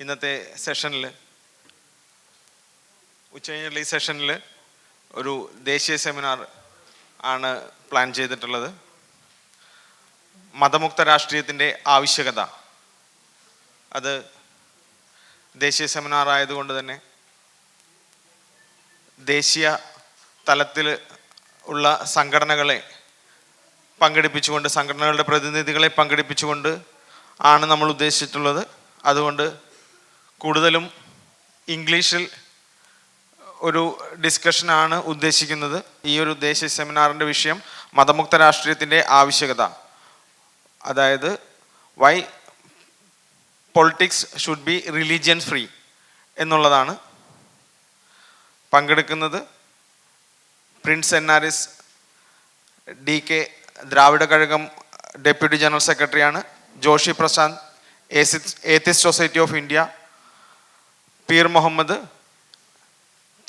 ഇന്നത്തെ സെഷനിൽ ഉച്ചകഴിഞ്ഞുള്ള ഈ സെഷനിൽ ഒരു ദേശീയ സെമിനാർ ആണ് പ്ലാൻ ചെയ്തിട്ടുള്ളത്. മതമുക്ത രാഷ്ട്രീയത്തിൻ്റെ ആവശ്യകത. അത് ദേശീയ സെമിനാർ ആയതുകൊണ്ട് തന്നെ ദേശീയ തലത്തിൽ ഉള്ള സംഘടനകളെ പങ്കെടുപ്പിച്ചുകൊണ്ട്, സംഘടനകളുടെ പ്രതിനിധികളെ പങ്കെടുപ്പിച്ചുകൊണ്ട് ആണ് നമ്മൾ ഉദ്ദേശിച്ചിട്ടുള്ളത്. അതുകൊണ്ട് കൂടുതലും ഇംഗ്ലീഷിൽ ഒരു ഡിസ്കഷനാണ് ഉദ്ദേശിക്കുന്നത്. ഈ ഒരു ദേശീയ സെമിനാറിൻ്റെ വിഷയം മതമുക്ത രാഷ്ട്രീയത്തിൻ്റെ ആവശ്യകത, അതായത് why politics should be religion free എന്നുള്ളതാണ്. പങ്കെടുക്കുന്നത് Prince Ennares DK Dravida Kazhagam deputy general സെക്രട്ടറിയാണ്. Joshi Prashant atheist society of India, Peer Muhammad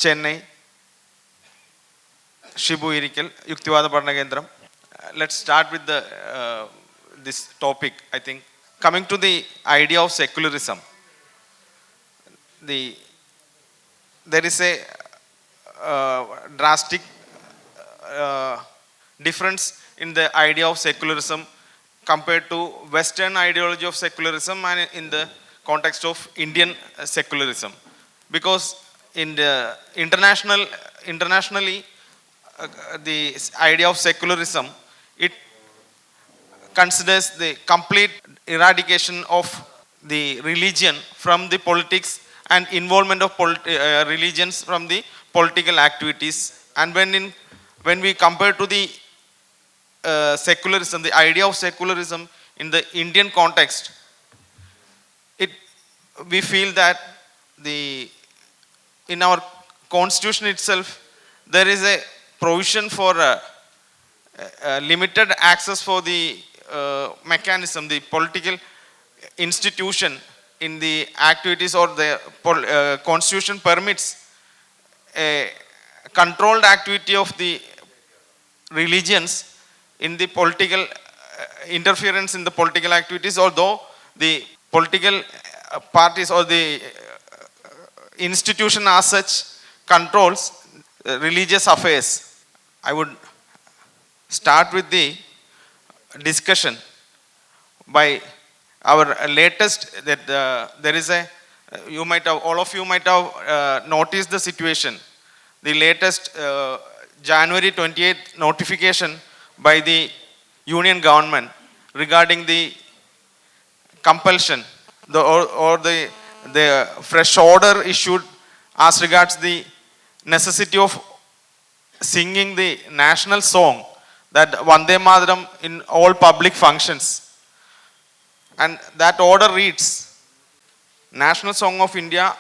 Chennai, Shibu Irikkal Yukthivada Padana Kendram. Let's start with this topic. I think coming to the idea of secularism, there is a drastic difference in the idea of secularism compared to Western ideology of secularism and in the context of Indian secularism, because in the internationally the idea of secularism, it considers the complete eradication of the religion from the politics and involvement of religions from the political activities. And when we compare to the secularism, the idea of secularism in the Indian context, we feel that in our constitution itself there is a provision for limited access for the mechanism, the political institution in the activities, or the constitution permits a controlled activity of the religions in the political interference in the political activities, although the political parties or the institution as such controls religious affairs. I would start with the discussion by our latest, that there is a, you might have, all of you might have noticed the situation, the latest January 28th notification by the union government regarding the compulsion, the fresh order issued as regards the necessity of singing the national song, that Vande Mataram, in all public functions. And that order reads, National Song of India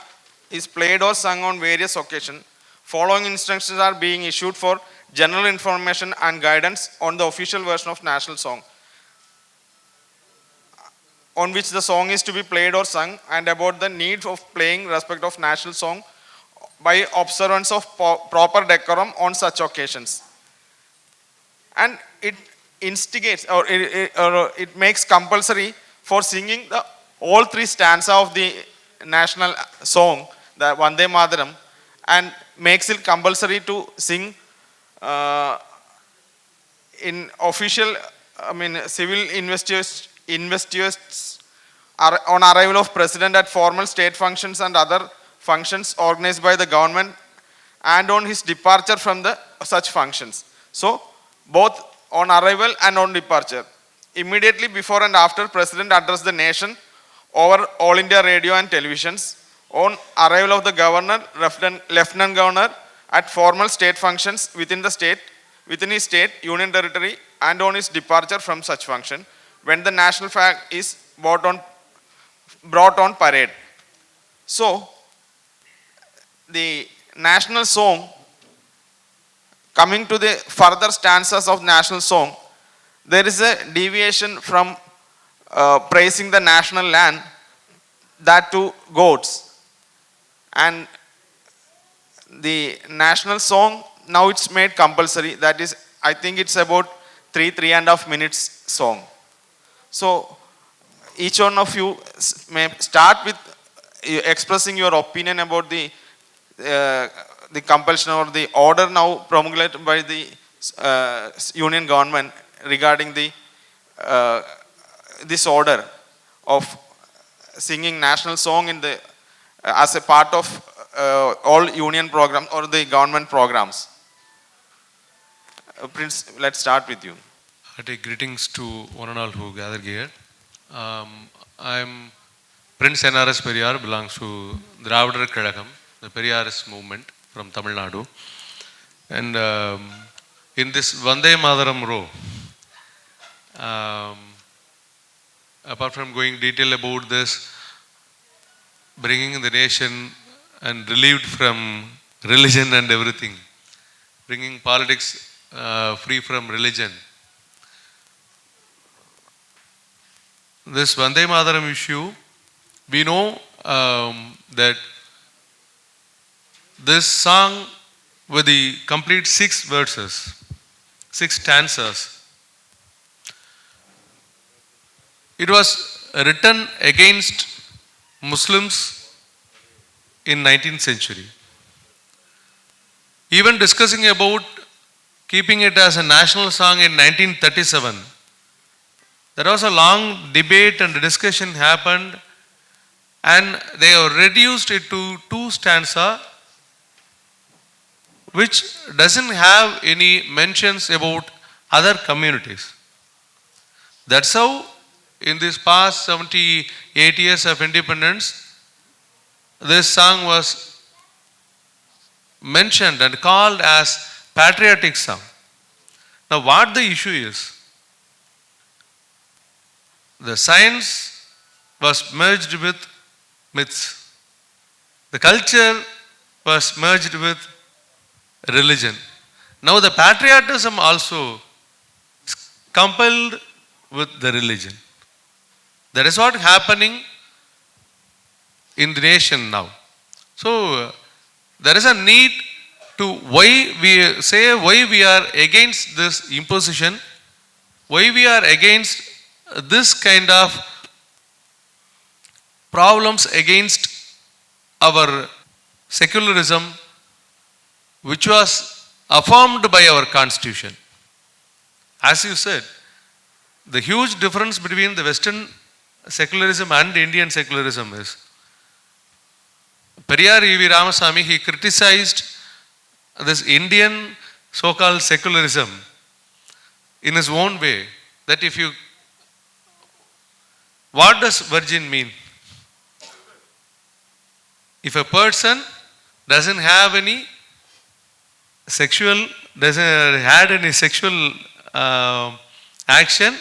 is played or sung on various occasions. Following instructions are being issued for general information and guidance on the official version of national song, on which the song is to be played or sung, and about the need of playing respect of national song by observance of proper decorum on such occasions. And it instigates, or it makes compulsory for singing the all three stanza of the national song, the Vande Mataram, and makes it compulsory to sing in official, civil investitures on arrival of president at formal state functions and other functions organized by the government, and on his departure from the such functions. So both on arrival and on departure. Immediately before and after president address the nation over all India radio and televisions. On arrival of the governor, lieutenant governor at formal state functions within his state, union territory, and on his departure from such function, when the national flag is brought on parade. So the national song, coming to the further stanzas of national song, there is a deviation from praising the national land, that to goats. And the national song, now it's made compulsory. That is, I think it's about 3.5 minutes song. So each one of you may start with expressing your opinion about the compulsion or the order now promulgated by the union government regarding uh, this order of singing national song in the as a part of all union programs or the government programs. Prince, let's start with you. I take greetings to one and all who gather here. I'm Prince NRS Periyar, belongs to Dravidar Kazhagam, the Periyarist movement from Tamil Nadu. And in this Vande Mataram row, apart from going detail about this, bringing the nation and relieved from religion and everything, bringing politics free from religion. This Vande Mataram issue, we know that this song with the complete 6 verses, 6 stanzas, it was written against Muslims in 19th century. Even discussing about keeping it as a national song in 1937, there was a long debate and discussion happened, and they have reduced it to 2 stanzas, which doesn't have any mentions about other communities. That's how in this past 78 years of independence, this song was mentioned and called as patriotic song. Now what the issue is, the science was merged with myths. The culture was merged with religion. Now the patriotism also is coupled with the religion. That is what is happening in the nation now. So there is a need to why we are against this imposition, why we are against this kind of problems against our secularism, which was affirmed by our constitution. As you said, the huge difference between the Western secularism and Indian secularism is, Periyar E.V. Ramasamy, he criticized this Indian so-called secularism in his own way, that if you, what does virgin mean? If a person doesn't have any sexual, doesn't had any sexual action,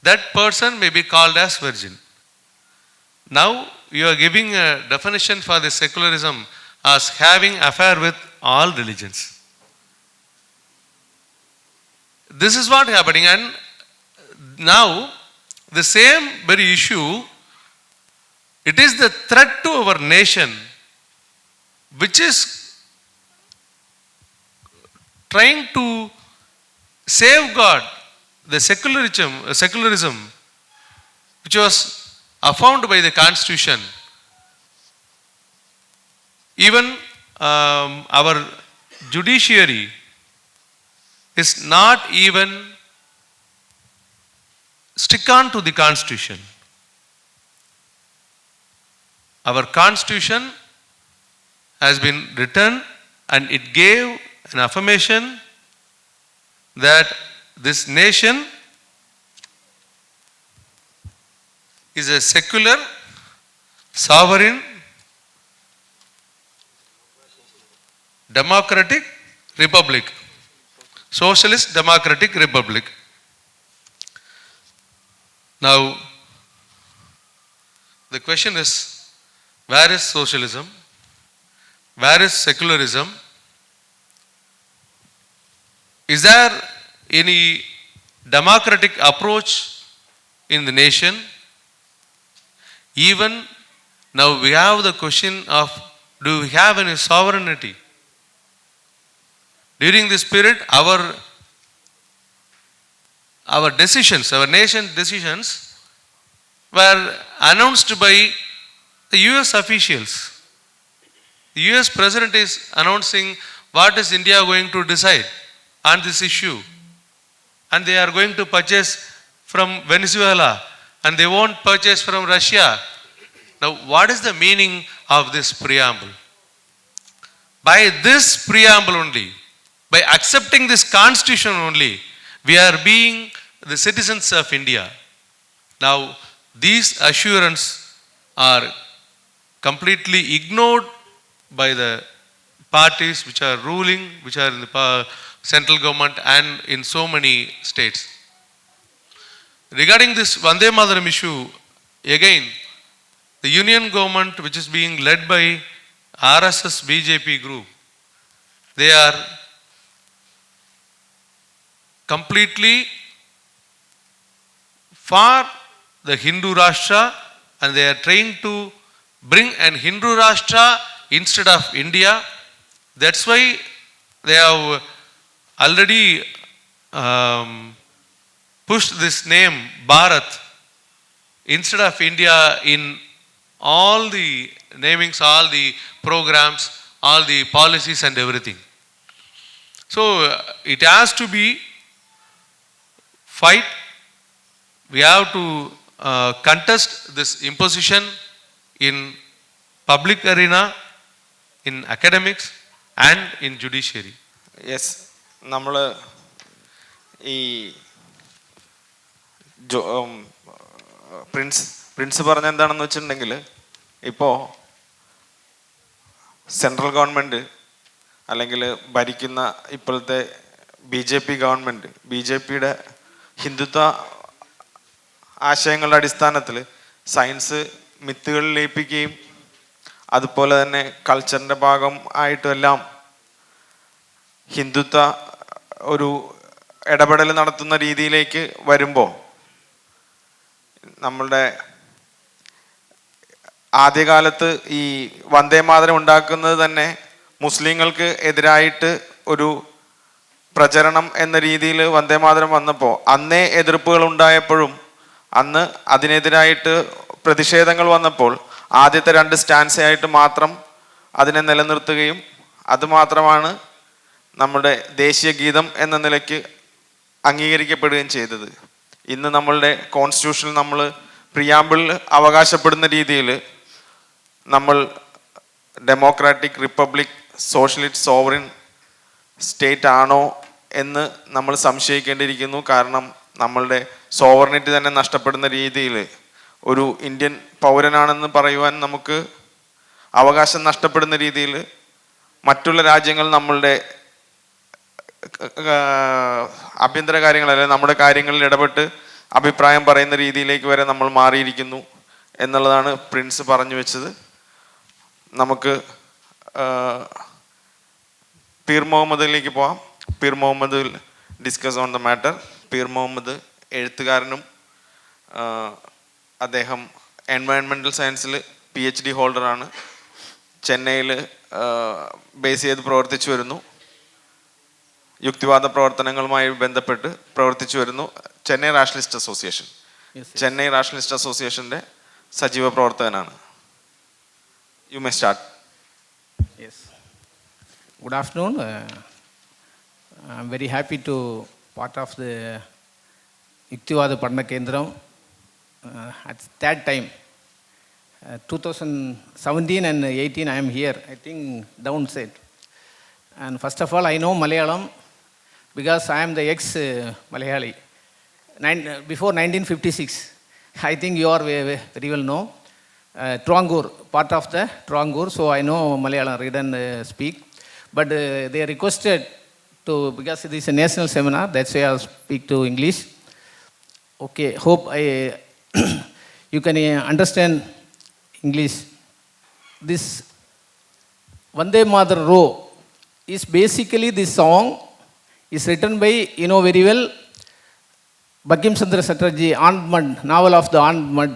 that person may be called as virgin. Now you are giving a definition for the secularism as having affair with all religions. This is what is happening, and now the same very issue, it is the threat to our nation which is trying to safeguard the secularism which was affirmed by the constitution. Even our judiciary is not even stick on to the constitution. Our constitution has been written and it gave an affirmation that this nation is a secular, sovereign, democratic republic, socialist democratic republic. Now, the question is, where is socialism? Where is secularism? Is there any democratic approach in the nation? Even now we have the question of, do we have any sovereignty? During this period, our decisions, our nation's decisions were announced by the US officials, the US president is announcing what is India going to decide on this issue. And they are going to purchase from Venezuela and they won't purchase from Russia. Now, what is the meaning of this preamble? By this preamble only, by accepting this constitution only, we are being the citizens of India. Now, these assurances are completely ignored by the parties which are ruling, which are in the central government and in so many states. Regarding this Vande Mataram issue, again, the union government which is being led by RSS BJP group, they are completely for the Hindu Rashtra and they are trying to bring an Hindu Rashtra instead of India. That's why they have already pushed this name Bharat instead of India in all the namings, all the programs, all the policies and everything. So it has to be fight. We have to contest this imposition in public arena, in academics and in judiciary. Yes, നമ്മൾ ഈ Prince പറഞ്ഞ എന്താണെന്ന് വെച്ചിട്ടുണ്ടെങ്കിൽ ഇപ്പോൾ central government അല്ലെങ്കിൽ ഭരിക്കുന്ന ഇപ്പോഴത്തെ BJP government, BJPയുടെ Hindutva ആശയങ്ങളുടെ അടിസ്ഥാനത്തിൽ സയൻസ് മിത്തുകളിൽ ലയിപ്പിക്കുകയും അതുപോലെ തന്നെ കൾച്ചറിൻ്റെ ഭാഗം ആയിട്ടുമെല്ലാം ഹിന്ദുത്വ ഒരു ഇടപെടൽ നടത്തുന്ന രീതിയിലേക്ക് വരുമ്പോൾ നമ്മളുടെ ആദ്യകാലത്ത് ഈ വന്ദേ മാതരം ഉണ്ടാക്കുന്നത് തന്നെ മുസ്ലിങ്ങൾക്ക് എതിരായിട്ട് ഒരു പ്രചരണം എന്ന രീതിയിൽ വന്ദേ മാതരം വന്നപ്പോൾ അന്നേ എതിർപ്പുകൾ ഉണ്ടായപ്പോഴും അന്ന് അതിനെതിരായിട്ട് പ്രതിഷേധങ്ങൾ വന്നപ്പോൾ ആദ്യത്തെ 2 സ്റ്റാൻസയായിട്ട് മാത്രം അതിനെ നിലനിർത്തുകയും അതുമാത്രമാണ് നമ്മുടെ ദേശീയ ഗീതം എന്ന നിലയ്ക്ക് അംഗീകരിക്കപ്പെടുകയും ചെയ്തത്. ഇന്ന് നമ്മളുടെ കോൺസ്റ്റിറ്റ്യൂഷനിൽ നമ്മൾ പ്രിയാമ്പിളിൽ അവകാശപ്പെടുന്ന രീതിയിൽ നമ്മൾ democratic republic socialist sovereign state ആണോ എന്ന് നമ്മൾ സംശയിക്കേണ്ടിയിരിക്കുന്നു. കാരണം നമ്മളുടെ സോവറിനിറ്റി തന്നെ നഷ്ടപ്പെടുന്ന രീതിയിൽ ഒരു ഇന്ത്യൻ പൗരനാണെന്ന് പറയുവാൻ നമുക്ക് അവകാശം നഷ്ടപ്പെടുന്ന രീതിയിൽ മറ്റുള്ള രാജ്യങ്ങൾ നമ്മളുടെ ആഭ്യന്തര കാര്യങ്ങളല്ല നമ്മുടെ കാര്യങ്ങളിൽ ഇടപെട്ട് അഭിപ്രായം പറയുന്ന രീതിയിലേക്ക് വരെ നമ്മൾ മാറിയിരിക്കുന്നു എന്നുള്ളതാണ് പ്രിൻസ് പറഞ്ഞു വെച്ചത്. നമുക്ക് പീർ മുഹമ്മദിലേക്ക് പോവാം. Peer Muhammad discuss on the matter. Peer Muhammad എഴുത്തുകാരനും അദ്ദേഹം എൻവയൺമെൻറ്റൽ സയൻസിൽ PhD ഹോൾഡറാണ്. ചെന്നൈയിൽ ബേസ് ചെയ്ത് പ്രവർത്തിച്ചു വരുന്നു. യുക്തിവാദ പ്രവർത്തനങ്ങളുമായി ബന്ധപ്പെട്ട് പ്രവർത്തിച്ചു വരുന്നു. Chennai rationalist association, Chennai rationalist അസോസിയേഷൻ്റെ സജീവ പ്രവർത്തകനാണ്. You may start. Yes, good afternoon. I am very happy to part of the Yukthivadha Padna Kendram. At that time, 2017 and 18, I am here, I think downside. And first of all, I know Malayalam because I am the ex-Malayali. Before 1956, I think you are very well know. Trangur, part of the Trangur, so I know Malayalam, read and speak. But they requested to, because it is a national seminar, that's why I speak to English. Okay, hope you can understand English. This Vande Mataram row is basically, this song is written by, you know very well, Bankim Chandra Chatterjee, Armed Mud, novel of the Armed Mud.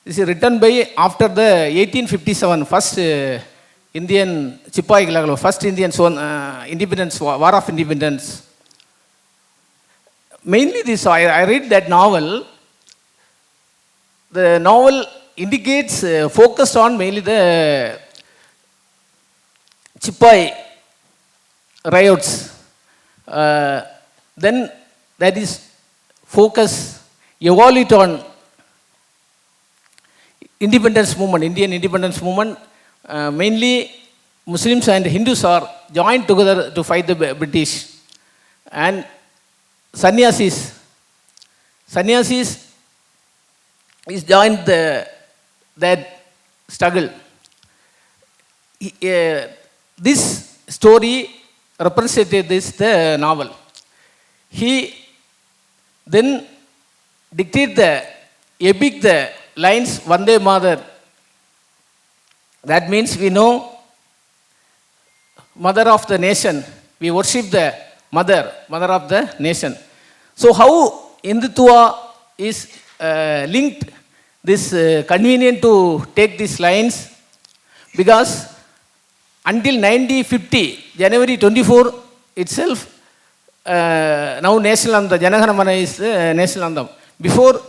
This is written by after the 1857 first Indian Chipai, first Indian independence, War of Independence. Mainly this, I read that novel. The novel indicates focused on mainly the Chipai riots. Then that is focus, evolve it on independence movement, Indian independence movement. Mainly Muslims and Hindus are joined together to fight the British. And sannyasis is joined that struggle. This story represented the novel. He then dictated the lines Vande Mataram. That means we know mother of the nation. We worship the mother of the nation. So how Hindutva is linked, this convenient to take these lines, because until 1950, January 24 itself, now national anthem, Janagana Mana is national anthem. Before,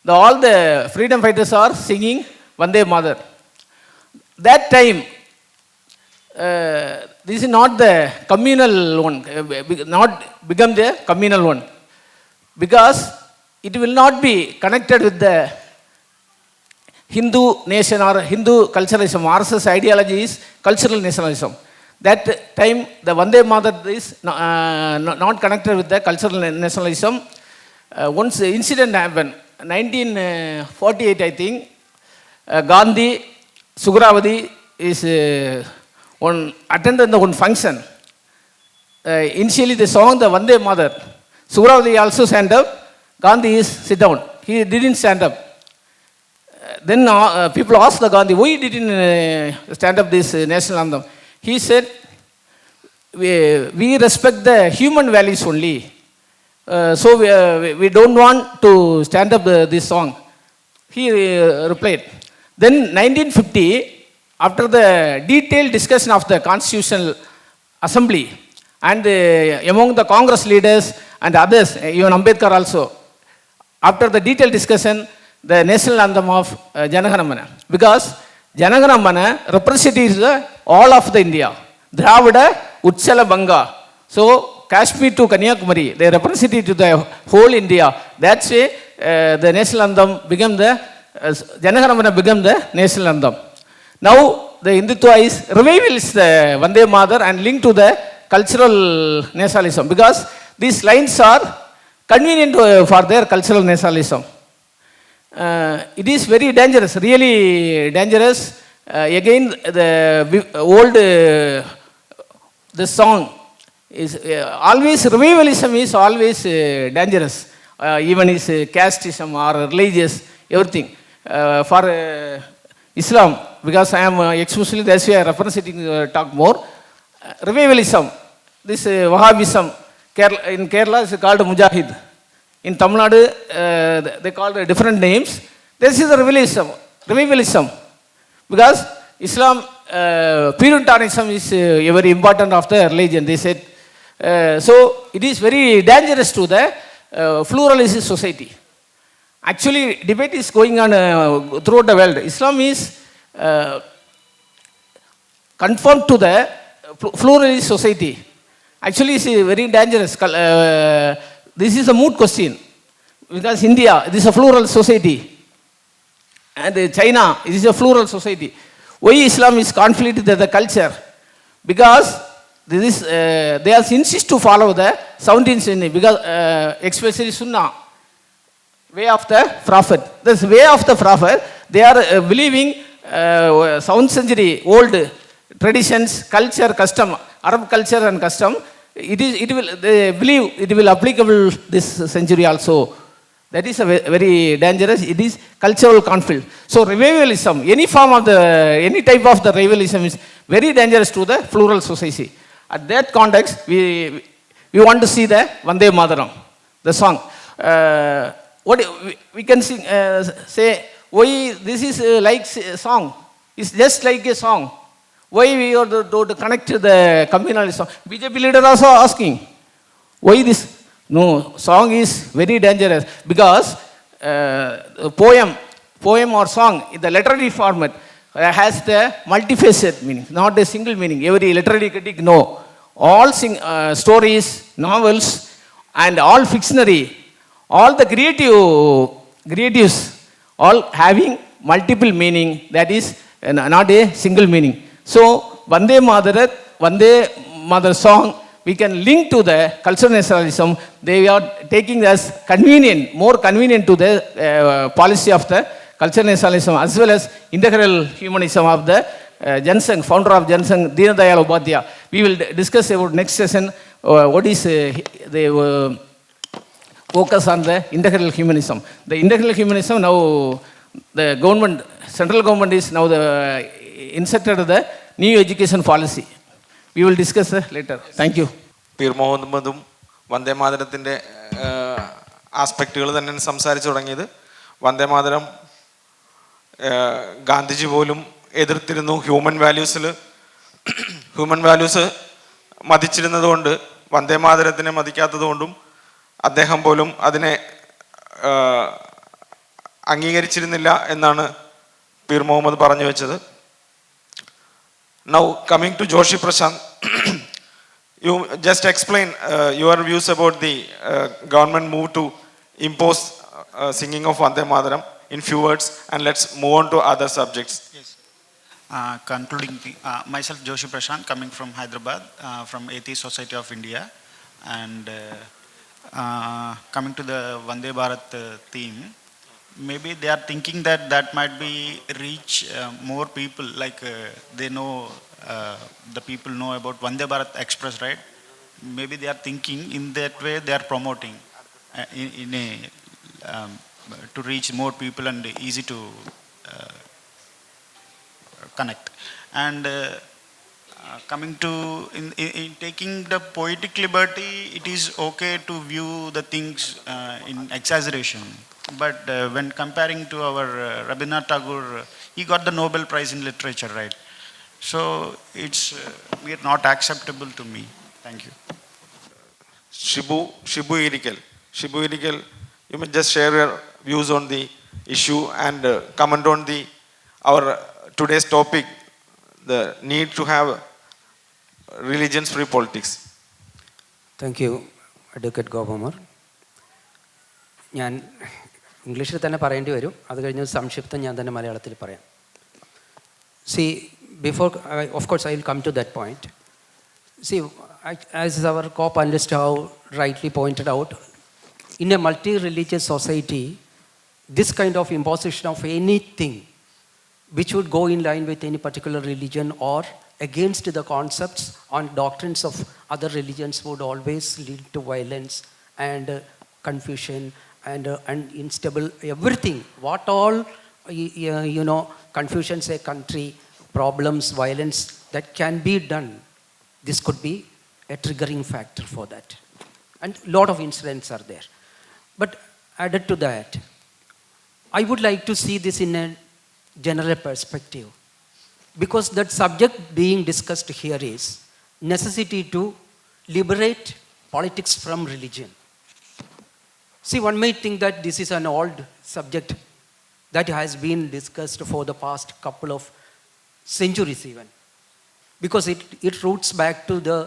all the freedom fighters are singing Vande Mataram. That time, this is not the communal one, not become the communal one, because it will not be connected with the Hindu nation or Hindu culturalism. RSS ideology is cultural nationalism. That time, the Vande Mataram is not connected with the cultural nationalism. Once the incident happened, 1948, I think, Gandhi, Sugravadi is attended one function. Initially, they sang the Vande Mataram. Sugravadi also stand up. Gandhi is sit down. He didn't stand up. Then people asked the Gandhi, why didn't stand up this national anthem? He said, we respect the human values only. So we don't want to stand up this song. He replied. Then 1950, after the detailed discussion of the Constitutional Assembly and among the Congress leaders and others, even Ambedkar also, after the detailed discussion, the national anthem of Janagana Mana, because Janagana Mana represents all of the India, Dravida, Uchala Banga. So Kashmir to Kanyakumari, they represent to the whole India. That's why the national anthem became the Janagana Mana became the national anthem. Now the Hindutva is revivalist Vande Mataram and linked to the cultural nationalism, because these lines are convenient for their cultural nationalism. It is very dangerous, really dangerous. Again, the old the song is always, revivalism is always dangerous. Even is casteism or religious, everything. For Islam, because I am ex-Muslim, that's why I am representing talk more. Revivalism, this Wahhabism, in Kerala is called Mujahid. In Tamil Nadu, they call different names. This is the revivalism. Because Islam, Puritanism is very important of the religion, they said. So it is very dangerous to the pluralist society. Actually, debate is going on throughout the world. Islam is conformed to the pluralist society. Actually, it's very dangerous. This is a moot question, because India, this is a plural society, and China, it is a plural society. Why Islam is conflict with the culture? Because this is, they are insist to follow the 17th century, because especially Sunnah, way of the Prophet. This way of the Prophet, they are believing 7th century old traditions, culture, custom, Arab culture and custom. They believe it will applicable this century also. That is a very dangerous. It is cultural conflict. So revivalism, any type of the revivalism is very dangerous to the plural society. At that context, we want to see the Vande Mataram, the song. What we can sing, say, why this is like a song? It's just like a song. Why we are to connect to the communalism? BJP leader also asking, why this? No, song is very dangerous, because poem, poem or song, the literary format has the multifaceted meaning, not a single meaning. Every literary critic know. All stories, novels, and all fictionary, all the creatives, all having multiple meaning, that is not a single meaning. So, Vande Mother song, we can link to the cultural nationalism. They are taking as convenient, more convenient to the policy of the cultural nationalism as well as integral humanism of the Jansang, founder of Jansang, Deen Dayal Upadhyaya. We will discuss about next session what is the focus on the integral humanism. The integral humanism now, the government, central government is now inserted the new education policy. We will discuss later. Thank you. പീർ മുഹമ്മദും വന്ദേ മാതരത്തിൻ്റെ ആസ്പെക്റ്റുകൾ തന്നെയാണ് സംസാരിച്ചു തുടങ്ങിയത്. വന്ദേ മാതരം ഗാന്ധിജി പോലും എതിർത്തിരുന്നു. Human values മതിച്ചിരുന്നതുകൊണ്ട്, വന്ദേ മാതരത്തിനെ മതിക്കാത്തതുകൊണ്ടും അദ്ദേഹം പോലും അതിനെ അംഗീകരിച്ചിരുന്നില്ല എന്നാണ് പീർ മുഹമ്മദ് പറഞ്ഞു വെച്ചത്. Now coming to Joshi Prashant, you just explain your views about the government move to impose singing of Vande Mataram in few words, and let's move on to other subjects. Yes. Concluding, myself Joshi Prashant, coming from Hyderabad, from Atheist Society of India, and coming to the Vande Bharat theme, maybe they are thinking that might be reach more people, like they know, the people know about Vande Bharat Express, right? Maybe they are thinking in that way they are promoting in a to reach more people and easy to connect. And coming to in taking the poetic liberty, it is okay to view the things in exaggeration. But when comparing to our Rabindranath Tagore, he got the Nobel Prize in Literature, right? So it's not acceptable to me. Thank you. Shibu Irikal, you may just share your views on the issue and comment on our today's topic, the need to have religions-free politics. Thank you, Advocate Gopamar. ഞാൻ ഇംഗ്ലീഷിൽ തന്നെ പറയേണ്ടി വരും, അത് കഴിഞ്ഞ് സംക്ഷിപ്തം ഞാൻ തന്നെ മലയാളത്തിൽ പറയാം. See, before, of course, I will come to that point. See, as our co-panelist rightly pointed out, in a multi-religious society, this kind of imposition of anything which would go in line with any particular religion or against the concepts and doctrines of other religions would always lead to violence and confusion and unstable everything. What all, confusions a country, problems, violence that can be done, this could be a triggering factor for that. And a lot of incidents are there. But added to that, I would like to see this in a general perspective, because that subject being discussed here is necessity to liberate politics from religion. See, one may think that this is an old subject that has been discussed for the past couple of centuries even, because it roots back to the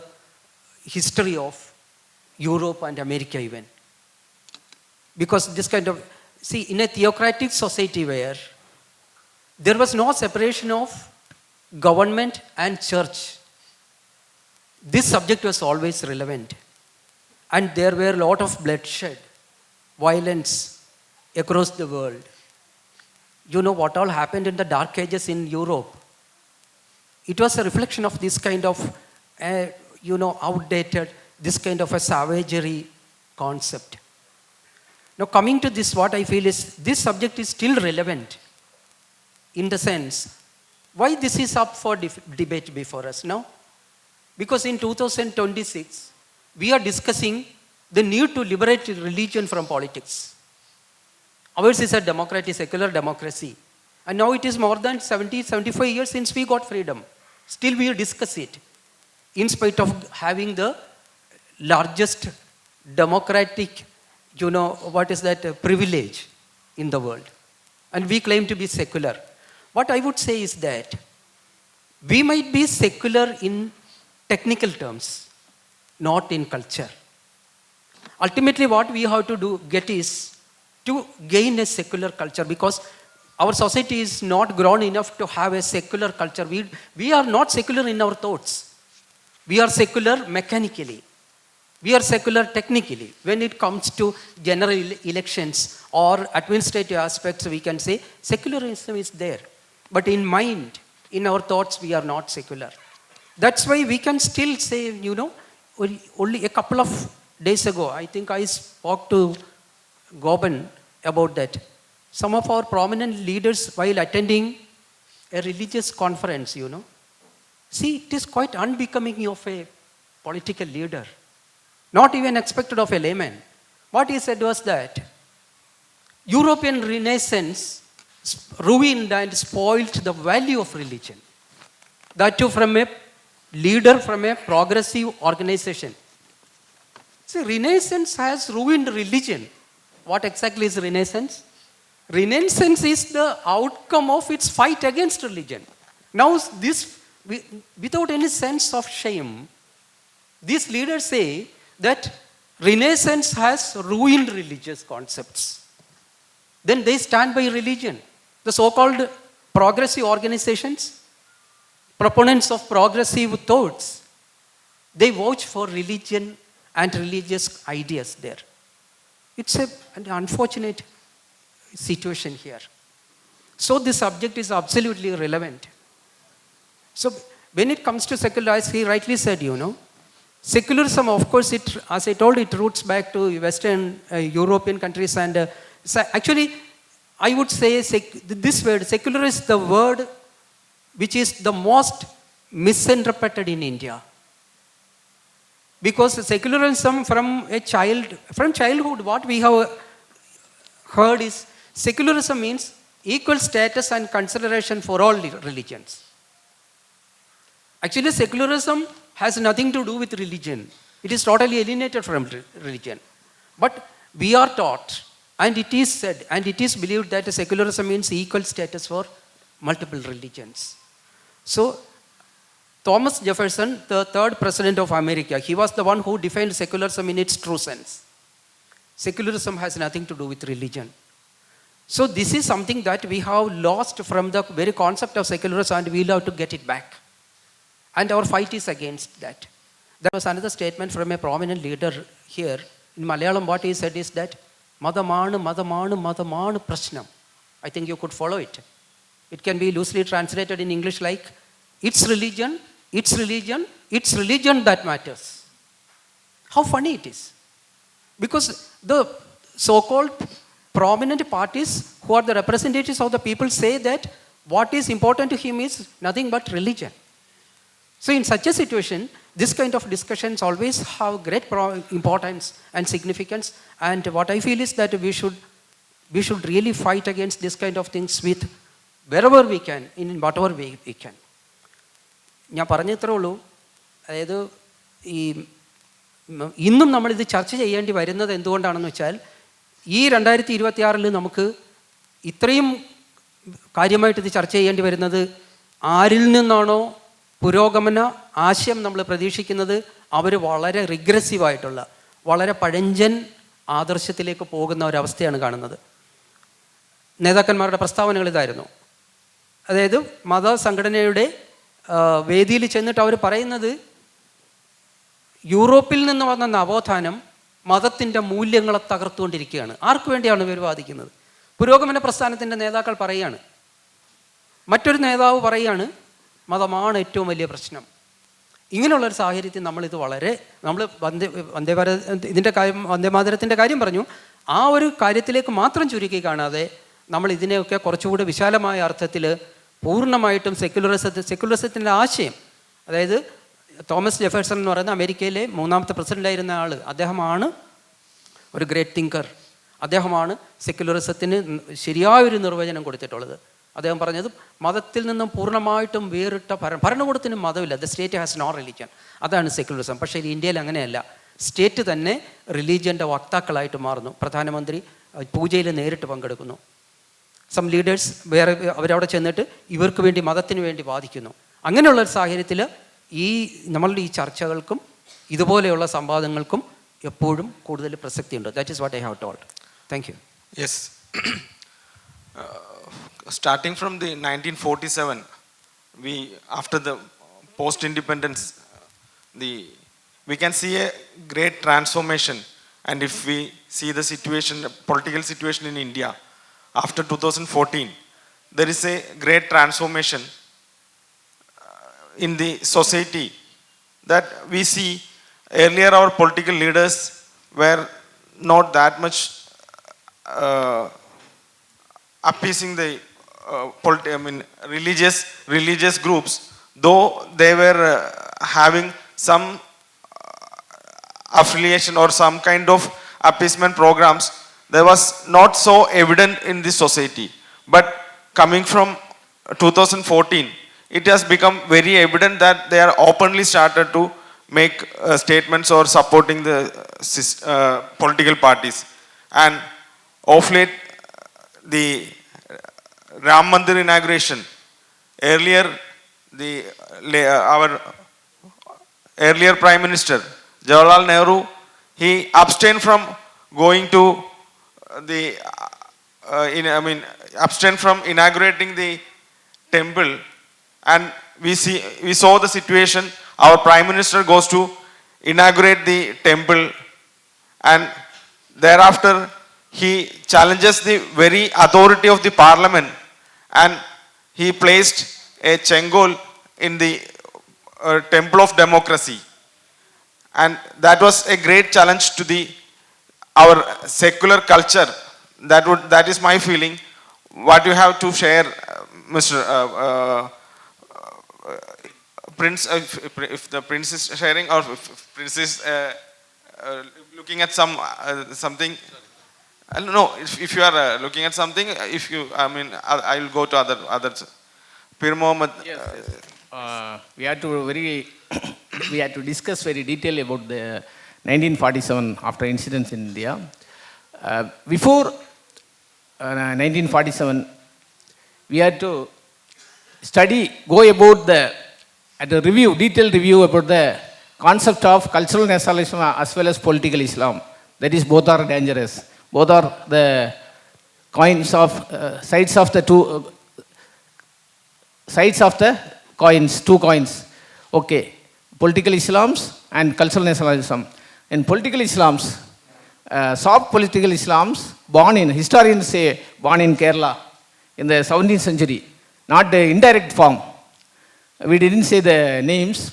history of Europe and America even. Because this kind of, see, in a theocratic society where there was no separation of government and church, this subject was always relevant. And there were a lot of bloodshed, violence across the world. You know what all happened in the Dark Ages in Europe? It was a reflection of this kind of, outdated, this kind of a savagery concept. Now coming to this, what I feel is this subject is still relevant in the sense, why this is up for debate before us now? Because in 2026, we are discussing the need to liberate religion from politics. Ours is a democracy, secular democracy. And now it is more than 70, 75 years since we got freedom. Still we discuss it, in spite of having the largest democratic, privilege in the world. and we claim to be secular. What I would say is that we might be secular in technical terms, not in culture. Ultimately, what we have to get is to gain a secular culture, because our society is not grown enough to have a secular culture. We are not secular in our thoughts. We are secular mechanically. We are secular technically. When it comes to general elections or administrative aspects, we can say secularism is there. But in mind, in our thoughts, we are not secular. That's why we can still say, only a couple of days ago, I think I spoke to Goban about that. Some of our prominent leaders, while attending a religious conference, see, it is quite unbecoming of a political leader, not even expected of a layman. What he said was that European Renaissance ruined and spoiled the value of religion. That too from a leader from a progressive organization. See, Renaissance has ruined religion. What exactly is Renaissance? Renaissance is the outcome of its fight against religion. Now, this, without any sense of shame, these leaders say that Renaissance has ruined religious concepts. Then they stand by religion. The so-called progressive organizations, proponents of progressive thoughts, they vouch for religion and religious ideas there. It's an unfortunate situation here. So this subject is absolutely relevant. So when it comes to secularism, he rightly said, secularism, of course, as I told, it roots back to Western European countries. And actually, I would say this word, secular, is the word which is the most misinterpreted in India. Because secularism from childhood, what we have heard is secularism means equal status and consideration for all religions. Actually, secularism has nothing to do with religion. It is totally alienated from religion. But we are taught, and it is said, and it is believed that secularism means equal status for multiple religions. So, Thomas Jefferson, the third president of America, he was the one who defined secularism in its true sense. Secularism has nothing to do with religion. So this is something that we have lost from the very concept of secularism, and we'll have to get it back. And our fight is against that. There was another statement from a prominent leader here. In Malayalam, what he said is that, Madamanu, Madamanu, Madamanu Prashnam. I think you could follow it. It can be loosely translated in English like, it's religion, it's religion, it's religion that matters. How funny it is. Because the so-called prominent parties who are the representatives of the people say that what is important to him is nothing but religion. So in such a situation, this kind of discussions always have great importance and significance. And what I feel is that we should really fight against this kind of things with wherever we can, in whatever way we can. ഞാൻ പറഞ്ഞത്രേ ഉള്ളൂ, അതായത് ഇന്നും നമ്മളിത് ചർച്ച ചെയ്യേണ്ടി വരുന്നത് എന്തുകൊണ്ടാണെന്ന് വെച്ചാൽ, ഈ 2026 നമുക്ക് ഇത്രയും കാര്യമായിട്ട് ഇത് ചർച്ച ചെയ്യേണ്ടി വരുന്നത് ആരിൽ നിന്നാണോ പുരോഗമന ആശയം നമ്മൾ പ്രതീക്ഷിക്കുന്നത്, അവർ വളരെ റിഗ്രസീവായിട്ടുള്ള, വളരെ പഴഞ്ചൻ ആദർശത്തിലേക്ക് പോകുന്ന ഒരവസ്ഥയാണ് കാണുന്നത്. നേതാക്കന്മാരുടെ പ്രസ്താവനകൾ ഇതായിരുന്നു. അതായത് മതസംഘടനയുടെ വേദിയിൽ ചെന്നിട്ട് അവർ പറയുന്നത്, യൂറോപ്പിൽ നിന്ന് വന്ന നവോത്ഥാനം മതത്തിൻ്റെ മൂല്യങ്ങളെ തകർത്തുകൊണ്ടിരിക്കുകയാണ്. ആർക്കു വേണ്ടിയാണ് ഇവർ വാദിക്കുന്നത്? പുരോഗമന പ്രസ്ഥാനത്തിൻ്റെ നേതാക്കൾ പറയുകയാണ്. മറ്റൊരു നേതാവ് പറയുകയാണ്, മതമാണ് ഏറ്റവും വലിയ പ്രശ്നം. ഇങ്ങനെയുള്ളൊരു സാഹചര്യത്തിൽ നമ്മൾ വന്ദേ മാതരത്തിൻ്റെ കാര്യം പറഞ്ഞു, ആ ഒരു കാര്യത്തിലേക്ക് മാത്രം ചുരുക്കി കാണാതെ നമ്മൾ ഇതിനെയൊക്കെ കുറച്ചുകൂടി വിശാലമായ അർത്ഥത്തിൽ പൂർണ്ണമായിട്ടും സെക്കുലറിസത്തിൻ്റെ ആശയം, അതായത് തോമസ് ജെഫേഴ്സൺ എന്ന് പറയുന്ന അമേരിക്കയിലെ 3ാമത്തെ പ്രസിഡൻ്റായിരുന്ന ആൾ, അദ്ദേഹമാണ് ഒരു ഗ്രേറ്റ് തിങ്കർ. അദ്ദേഹമാണ് സെക്കുലറിസത്തിന് ശരിയായൊരു നിർവചനം കൊടുത്തിട്ടുള്ളത്. അദ്ദേഹം പറഞ്ഞത്, മതത്തിൽ നിന്നും പൂർണ്ണമായിട്ടും വേറിട്ട ഭരണകൂടത്തിനും മതമില്ല, the state has no religion. അതാണ് സെക്കുലറിസം. പക്ഷേ ഇന്ത്യയിൽ അങ്ങനെയല്ല. സ്റ്റേറ്റ് തന്നെ റിലീജിയൻ്റെ വക്താക്കളായിട്ട് മാറുന്നു. പ്രധാനമന്ത്രി പൂജയിൽ നേരിട്ട് പങ്കെടുക്കുന്നു. സം ലീഡേഴ്സ് വേറെ അവരവിടെ ചെന്നിട്ട് ഇവർക്ക് വേണ്ടി മതത്തിന് വേണ്ടി വാദിക്കുന്നു. അങ്ങനെയുള്ള ഒരു സാഹചര്യത്തിൽ ഈ നമ്മളുടെ ഈ ചർച്ചകൾക്കും ഇതുപോലെയുള്ള സംവാദങ്ങൾക്കും എപ്പോഴും കൂടുതൽ പ്രസക്തിയുണ്ട്. That is what I have told. Thank you. Yes. Starting from the 1947, after the post-independence, we can see a great transformation. And if we see the situation, political situation in India after 2014, there is a great transformation in the society that we see. Earlier our political leaders were not that much appeasing the religious groups, though they were having some affiliation or some kind of appeasement programs. There was not so evident in the society. But coming from 2014, it has become very evident that they are openly started to make statements or supporting the political parties. And of late, the Ram Mandir inauguration, earlier our earlier Prime Minister Jawaharlal Nehru, he abstained from going to abstained from inaugurating the temple, and we saw the situation. Our Prime Minister goes to inaugurate the temple, and thereafter he challenges the very authority of the parliament, and he placed a Chengol in the temple of democracy. And that was a great challenge to our secular culture. That is my feeling. What you have to share, Mr. Prince, if the Prince is sharing, or if Prince is looking at something. No, if you are looking at something, I will go to others. Pir Mohammed. Yes. We had to we had to discuss very detail about the 1947 after incidents in India. Before 1947, we had to go about detailed review about the concept of cultural nationalism as well as political Islam. That is, both are dangerous. Both are the sides of the two coins. Okay, political Islams and cultural nationalism. In political Islams, soft political Islams, historians say born in Kerala in the 17th century, not the indirect form. We didn't say the names.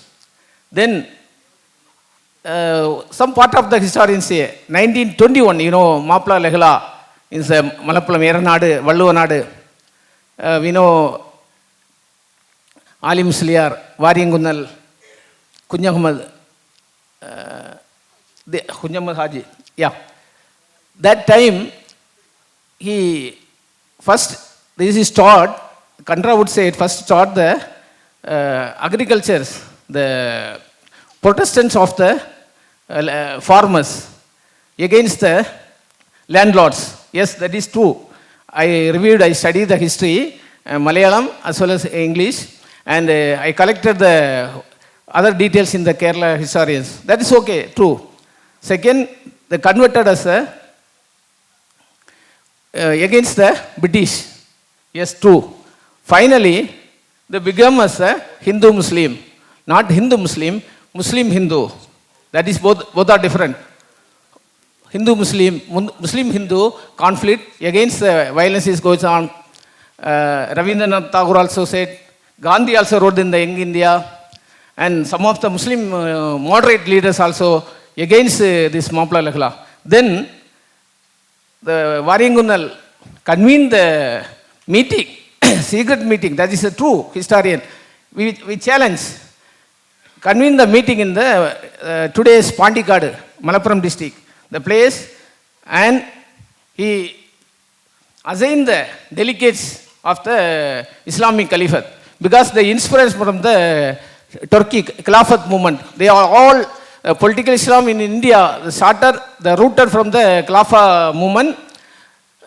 Then some part of the historians say 1921, Mapla Lehla in the Malappulam Eranadu, Valluvanadu. We know Ali Musliar, Varingunal, Kunjahamad Haji. Yeah. That time, this is taught, Kandra would say it first taught the agricultures, the Protestants of the farmers against the landlords. Yes, that is true. I studied the history, Malayalam as well as English, and I collected the other details in the Kerala historians. That is okay, true. Second, they converted us against the British. Yes, true. Finally, they became as a Hindu-Muslim. Not Hindu-Muslim, Muslim-Hindu. That is, both are different. Hindu-Muslim, Muslim-Hindu conflict against the violence is goes on. Rabindranath Tagore also said, Gandhi also wrote in the Young India, and some of the Muslim moderate leaders also against this Mapla Lehla. Then the Varingunal convened the meeting, secret meeting, that is a true historian. We challenge, convened the meeting in the today's Pandikadu, Malappuram district, the place, and he assigned the delegates of the Islamic Caliphate, because the inspiration from the Turkey Khilafat movement, they are all political Islam in India started, the rooted from the Khilafat movement.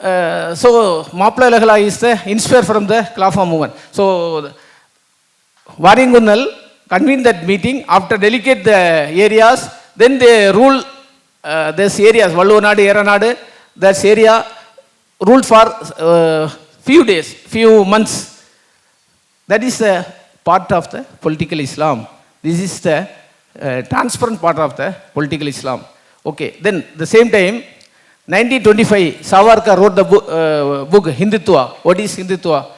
So Mapla Lagala is the inspired from the Klafa movement. So Varingunal convened that meeting after delicate the areas, then they rule this areas, Vallonadu, Eranadu, that area ruled for few days, few months. That is the part of the political Islam. This is the transparent part of the political Islam. Okay, then the same time, 1925, Savarkar wrote the book Hindutva. What is Hindutva?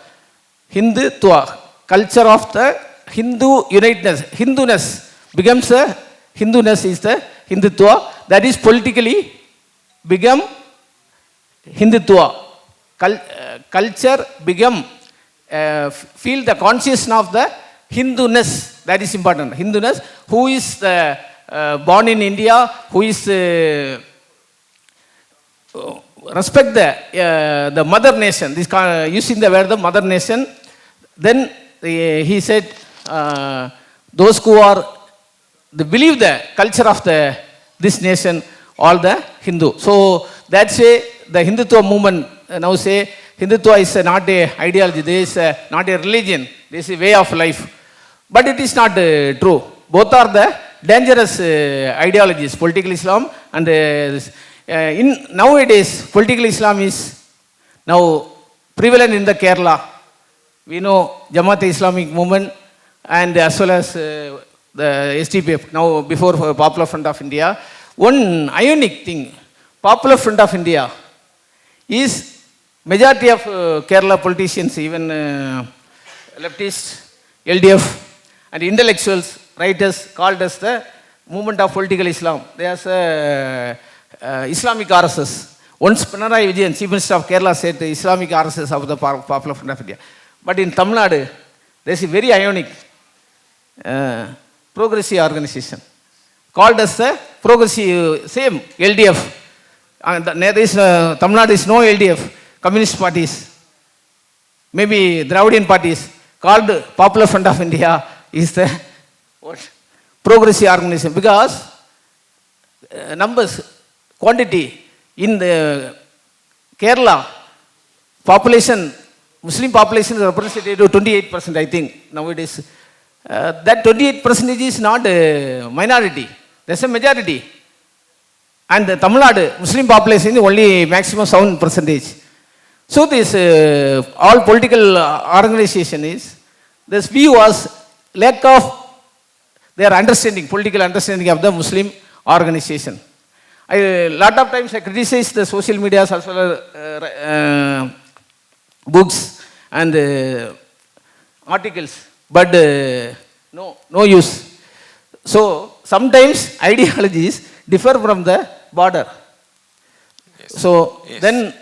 Hindutva, culture of the Hindu uniteness. Hinduness becomes a Hinduness is the Hindutva. That is politically become Hindutva. Culture become feel the consciousness of the Hinduness. That is important. Hinduness, who is born in India, who is respect the mother nation. This using the word the mother nation. Then he said, those who are they believe the culture of this nation, all the Hindu. So that's why the Hindutva movement now say Hindutva is not a ideology. This is not a religion. This is a way of life. But it is not true. Both are the dangerous ideologies, political Islam and in nowadays political Islam is now prevalent in the Kerala. We know Jamaat Islamic movement and as well as the STPF, now before Popular Front of India. One ionic thing, Popular Front of India is majority of Kerala politicians, even leftists, LDF and intellectuals, writers called as the movement of political Islam. They are Islamic RSS. Once Pinarayi Vijayan, Chief Minister of Kerala, said the Islamic RSS of the Popular Front of India. But in Tamil Nadu, there is a very ionic progressive organization called as the progressive, same LDF. And there is Tamil Nadu is no LDF, communist parties, maybe Dravidian parties, called Popular Front of India is the what? Progressive organization, because numbers, quantity in the Kerala population, Muslim population is represented to 28%, I think nowadays. That 28% is not a minority, there's a majority. And the Tamil Nadu Muslim population is only maximum 7%. So this all political organization is, this view was lack of their understanding, political understanding of the Muslim organization. A lot of times I criticize the social media as well as books and articles, but no use. So sometimes ideologies differ from the border. Yes. So Yes. then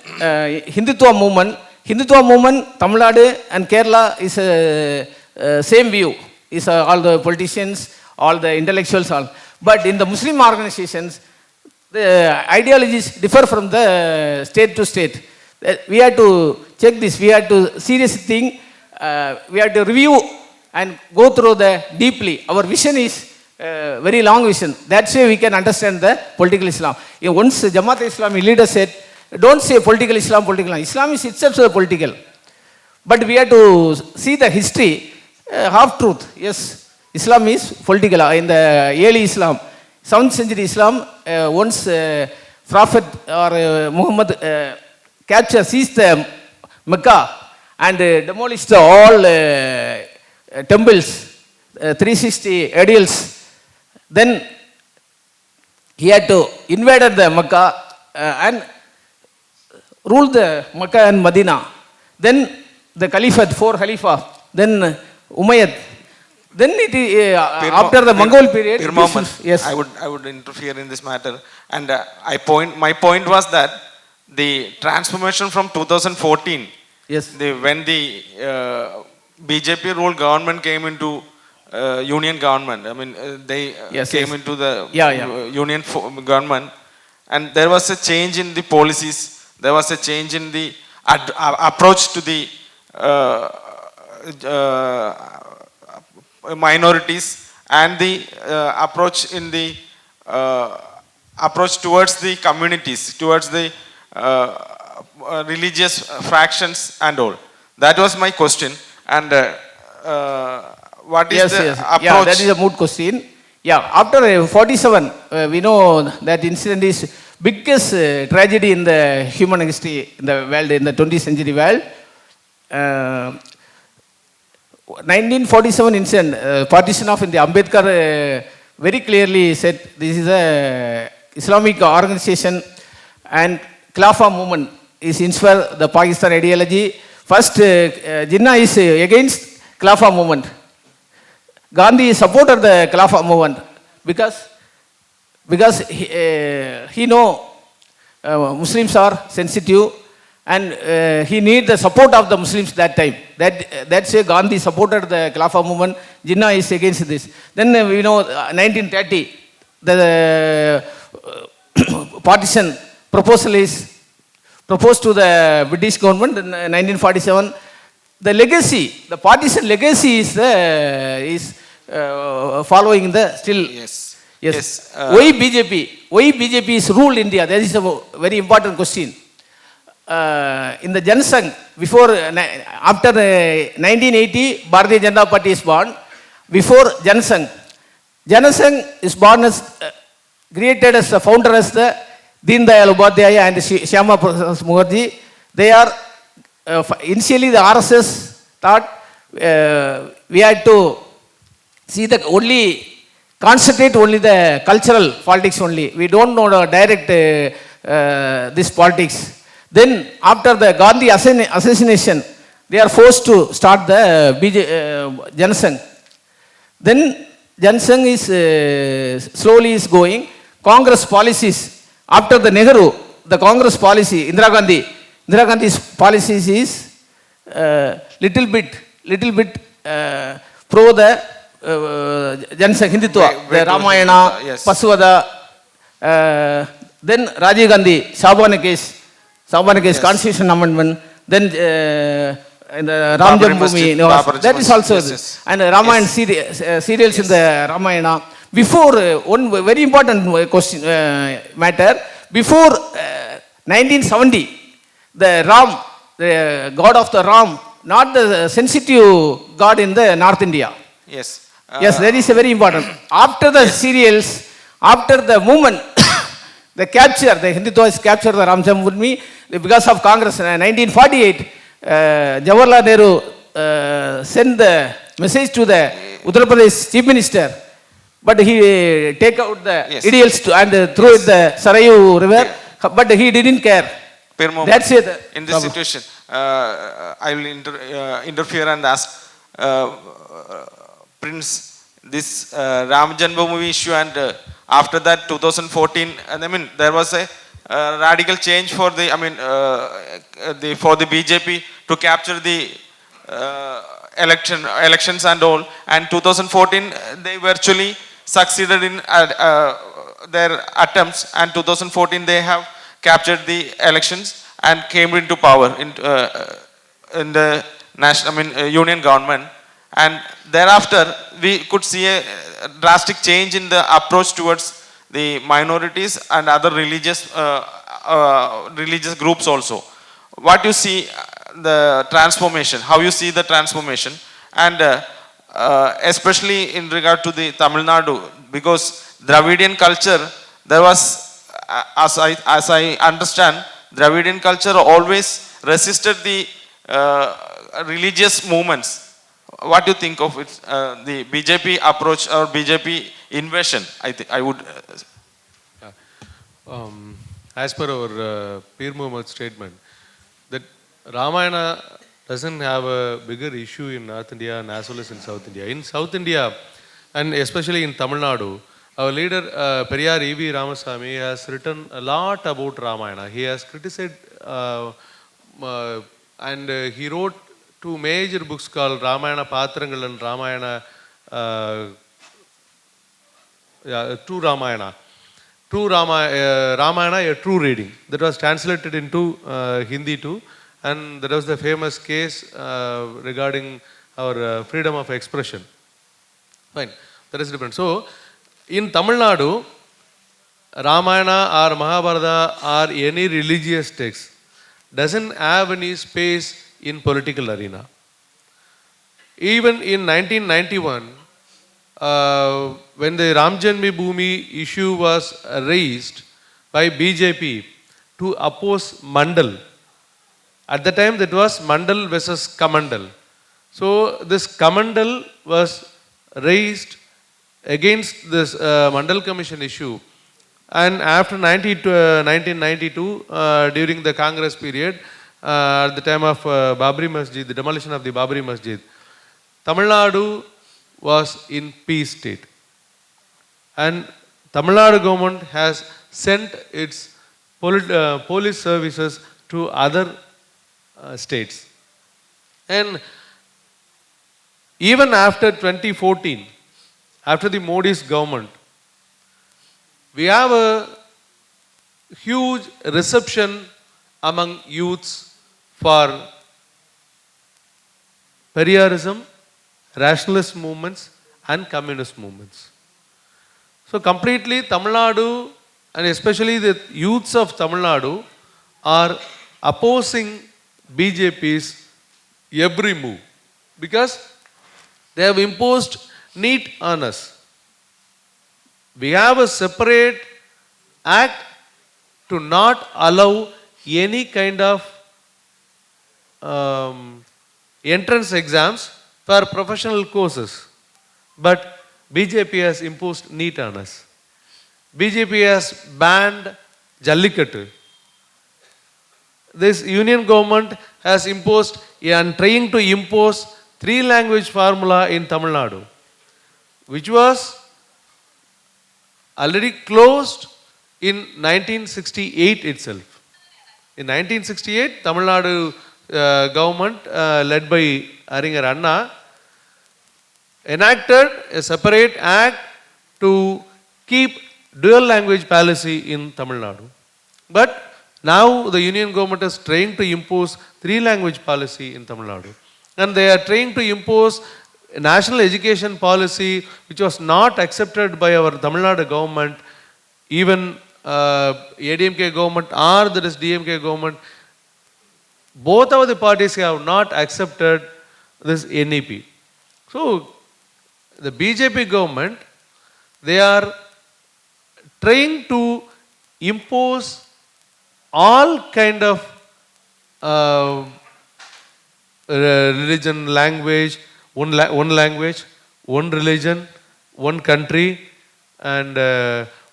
Hindutva movement, Tamil Nadu and Kerala is same view. Is all the politicians, all the intellectuals, all. But in the Muslim organizations, the ideologies differ from the state to state. We have to check this. We have to seriously think. We have to review and go through the deeply. Our vision is very long vision. That's why we can understand the political Islam. Once Jamaat Islami leader said, don't say political Islam, political Islam. Islam is itself political. But we have to see the history, half truth. Yes, Islam is political. In the early Islam, 7th century Islam, once Prophet or Muhammad seized the Mecca and demolished all temples, 360 idols. Then he had to invade the Mecca and rule the Mecca and Medina. Then the Caliphate, 4 Khalifa, then Umayyad. Then it after the Mongol period. Yes. I would interfere in this matter, and my point was that the transformation from 2014. Yes. When the BJP ruled government came into union government. I mean, they came into the union government, and there was a change in the policies. There was a change in the approach to the minorities, and the approach in the approach towards the communities, towards the religious fractions and all. That was my question. And what is the approach? Yeah, that is a moot question. Yeah, after 47, we know that incident is biggest tragedy in the human history in the world, in the 20th century world. 1947 incident, partition of India, Ambedkar very clearly said this is a Islamic organization and Khilafah movement is inspired the Pakistan ideology. First, Jinnah is against Khilafah movement. Gandhi supported the Khilafah movement because he know Muslims are sensitive and he need the support of the Muslims that time. That's why Gandhi supported the Khilafah movement. Jinnah is against this. Then we know 1930 the partition proposal is proposed to the British government in 1947. The legacy, the partition legacy is following the still. Yes. Why BJP? Why BJP is ruled India? That is a very important question. In the Janasangh, before, after 1980, Bharatiya Janata Party is born. Before Janasangh is born as, created as the founder as the Deen Dayal Upadhyaya and Shyama Prasad Mukherjee. They are, initially the RSS thought we had to see the only, concentrate only the cultural politics only. We don't know the direct this politics. Then after the Gandhi assassination, they are forced to start the Janasangh. Then Janasangh is slowly is going. Congress policies, after the Nehru, the Congress policy, Indira Gandhi's policies is little bit pro the Janasangh Hindutva, the Ramayana, yes. Pasuvada, then Rajiv Gandhi, Sabana case, Yes. Constitution Amendment, then in the Ram Babri Janmabhoomi, Masjid, that is also, yes. and Ramayana serials in the Ramayana. Before, one very important question, matter, before 1970, the Ram, the god of the Ram, not the sensitive god in the North India. Yes. Yes, that is a very important. After the serials, after the movement, the capture, the Hindutva is captured the Ram Janmabhoomi because of Congress. In 1948, Jawaharlal Nehru sent the message to the Uttar Pradesh Chief Minister, but he take out the Yes. ideals and throw it the Sarayu river, but he didn't care. That's it. In this situation, I will interfere and ask Prince this Ram Janmabhoomi issue, and after that 2014, and I mean there was a radical change for the for the BJP to capture the elections and all, and 2014 they virtually succeeded in their attempts, and 2014 they have captured the elections and came into power in the national, union government. And thereafter, we could see a drastic change in the approach towards the minorities and other religious groups also. What you see the transformation? How you see the transformation? And especially in regard to the Tamil Nadu, because Dravidian culture, there was, as I understand, Dravidian culture always resisted the religious movements. What do you think of it, the BJP approach or BJP invasion? I would. As per our Peer Muhammad statement, that Ramayana doesn't have a bigger issue in North India and as well as in South India. In South India, and especially in Tamil Nadu, our leader Periyar E.V. Ramasamy has written a lot about Ramayana. He has criticized and he wrote two major books called Ramayana Patrangal and Ramayana, True Ramayana. Ramayana, a true reading. That was translated into Hindi too. And that was the famous case regarding our freedom of expression. Fine, that is different. So, in Tamil Nadu, Ramayana or Mahabharata or any religious text doesn't have any space in political arena. Even in 1991, when the Ram Janmi Bhoomi issue was raised by BJP to oppose Mandal, at the time that was Mandal versus Kamandal. So this Kamandal was raised against this Mandal Commission issue. And after 1992, during the Congress period, at the time of Babri Masjid, the demolition of the Babri Masjid, Tamil Nadu was in peace state. And Tamil Nadu government has sent its police services to other states. And even after 2014, after the Modi's government, we have a huge reception among youths for Periyarism, rationalist movements and communist movements. So completely Tamil Nadu and especially the youths of Tamil Nadu are opposing BJP's every move because they have imposed NEET on us. We have a separate act to not allow any kind of entrance exams for professional courses. But BJP has imposed NEET on us. BJP has banned Jallikattu. This union government has imposed and trying to impose 3-language formula in Tamil Nadu, which was already closed in 1968 itself. In 1968, Tamil Nadu government led by Aringer Anna enacted a separate act to keep dual language policy in Tamil Nadu. But now the union government is trying to impose 3-language policy in Tamil Nadu. And they are trying to impose a national education policy which was not accepted by our Tamil Nadu government, even ADMK government or there is DMK government. Both of the parties have not accepted this NEP. So the BJP government, they are trying to impose all kind of religion, language, one language, one religion, one country, and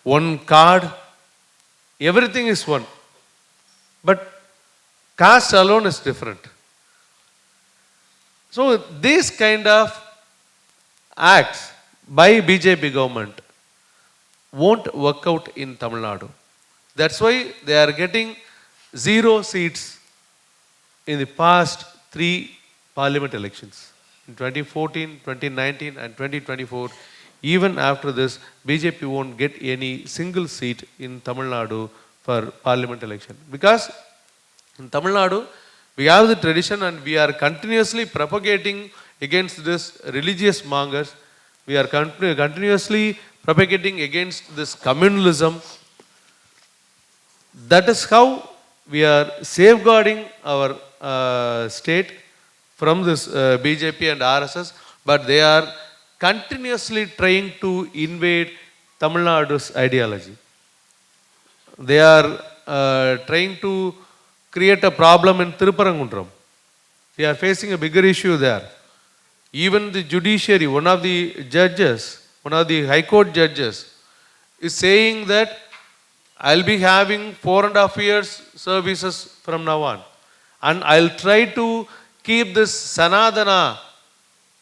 one card. Everything is one. But caste alone is different. So this kind of acts by BJP government won't work out in Tamil Nadu. That's why they are getting 0 seats in the past 3 parliament elections. In 2014, 2019 and 2024, even after this, BJP won't get any single seat in Tamil Nadu for parliament election. Because in Tamil Nadu, we have the tradition and we are continuously propagating against this religious mongers. We are continuously propagating against this communalism. That is how we are safeguarding our state from this BJP and RSS, but they are continuously trying to invade Tamil Nadu's ideology. They are trying to create a problem in Tirupparangundram. They are facing a bigger issue there. Even the judiciary, one of the judges, one of the High Court judges, is saying that I'll be having 4.5 years services from now on. And I'll try to keep this Sanadana.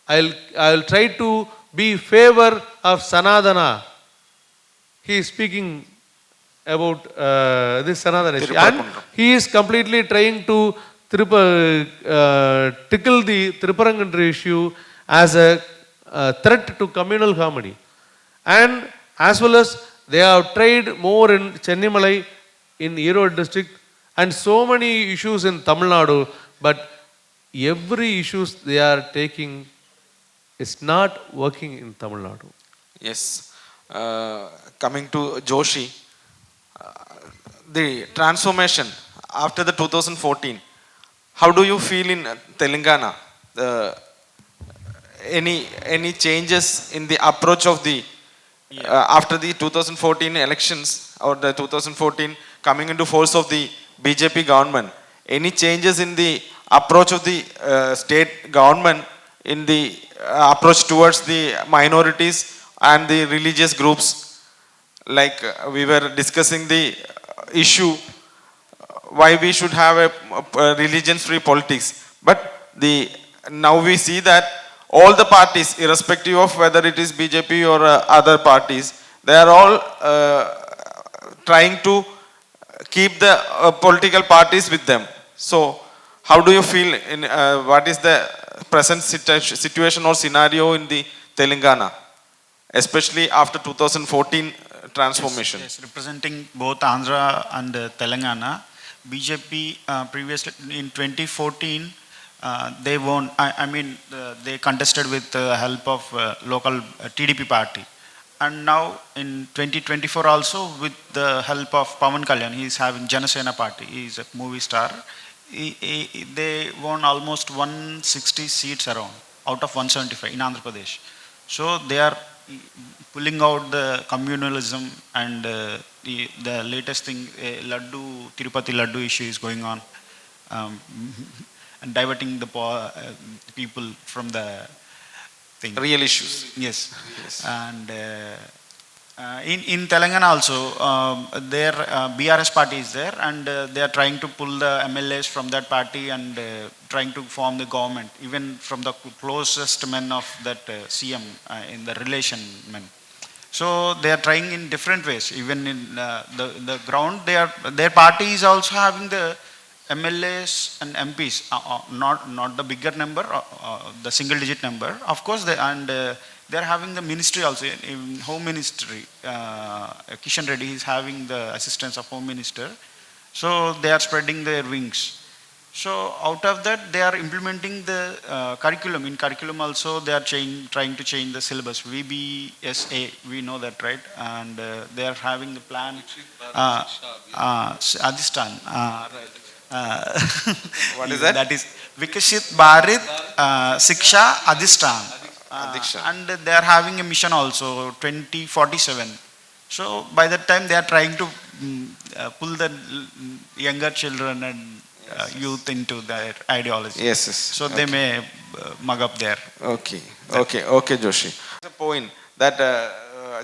I'll try to be in favor of Sanadana. He is speaking about this Sanadana issue. And he is completely trying to tickle the Tirupparangundram issue as a threat to communal harmony. And as well as they have tried more in Chennimalai, in Erode district, and so many issues in Tamil Nadu, but every issues they are taking is not working in Tamil Nadu. Yes. Coming to Joshi, the transformation after the 2014, how do you feel in Telangana? Any changes in the approach of the after the 2014 elections or the 2014 coming into force of the BJP government? Any changes in the approach of the state government in the approach towards the minorities and the religious groups? Like we were discussing the issue why we should have a religion free politics, but the now we see that all the parties, irrespective of whether it is BJP or other parties, they are all trying to keep the political parties with them. So how do you feel in what is the present situation or scenario in the Telangana, especially after 2014 transformation? Yes, representing both Andhra and Telangana, BJP previously in 2014 they won. They contested with the help of local TDP party, and now in 2024 also with the help of Pawan Kalyan, he is having Janasena party. He is a movie star. They won almost 160 seats around out of 175 in Andhra Pradesh. So they are pulling out the communalism and the latest thing, Laddu, Tirupati Laddu issue is going on, and diverting the people from the thing. Real issues. Yes. And in Telangana also, their BRS party is there, and they are trying to pull the MLAs from that party and trying to form the government, even from the closest men of that CM in the relation men. So they are trying in different ways. Even in the ground, their party is also having the MLAs and MPs, not the bigger number, the single digit number. Of course, they are having the ministry also, in Home Ministry. Kishan Reddy is having the assistance of Home Minister. So they are spreading their wings. So out of that, they are implementing the curriculum. In curriculum also, they are trying to change the syllabus. VBSA, we know that, right? And they are having the plan. Adhistan. What is that? That is Vikashit Bharat Siksha Adhistan. And they are having a mission also, 2047. So by that time, they are trying to pull the younger children and youth into their ideology. Yes. So they may mug up there. Okay, Joshi. The point that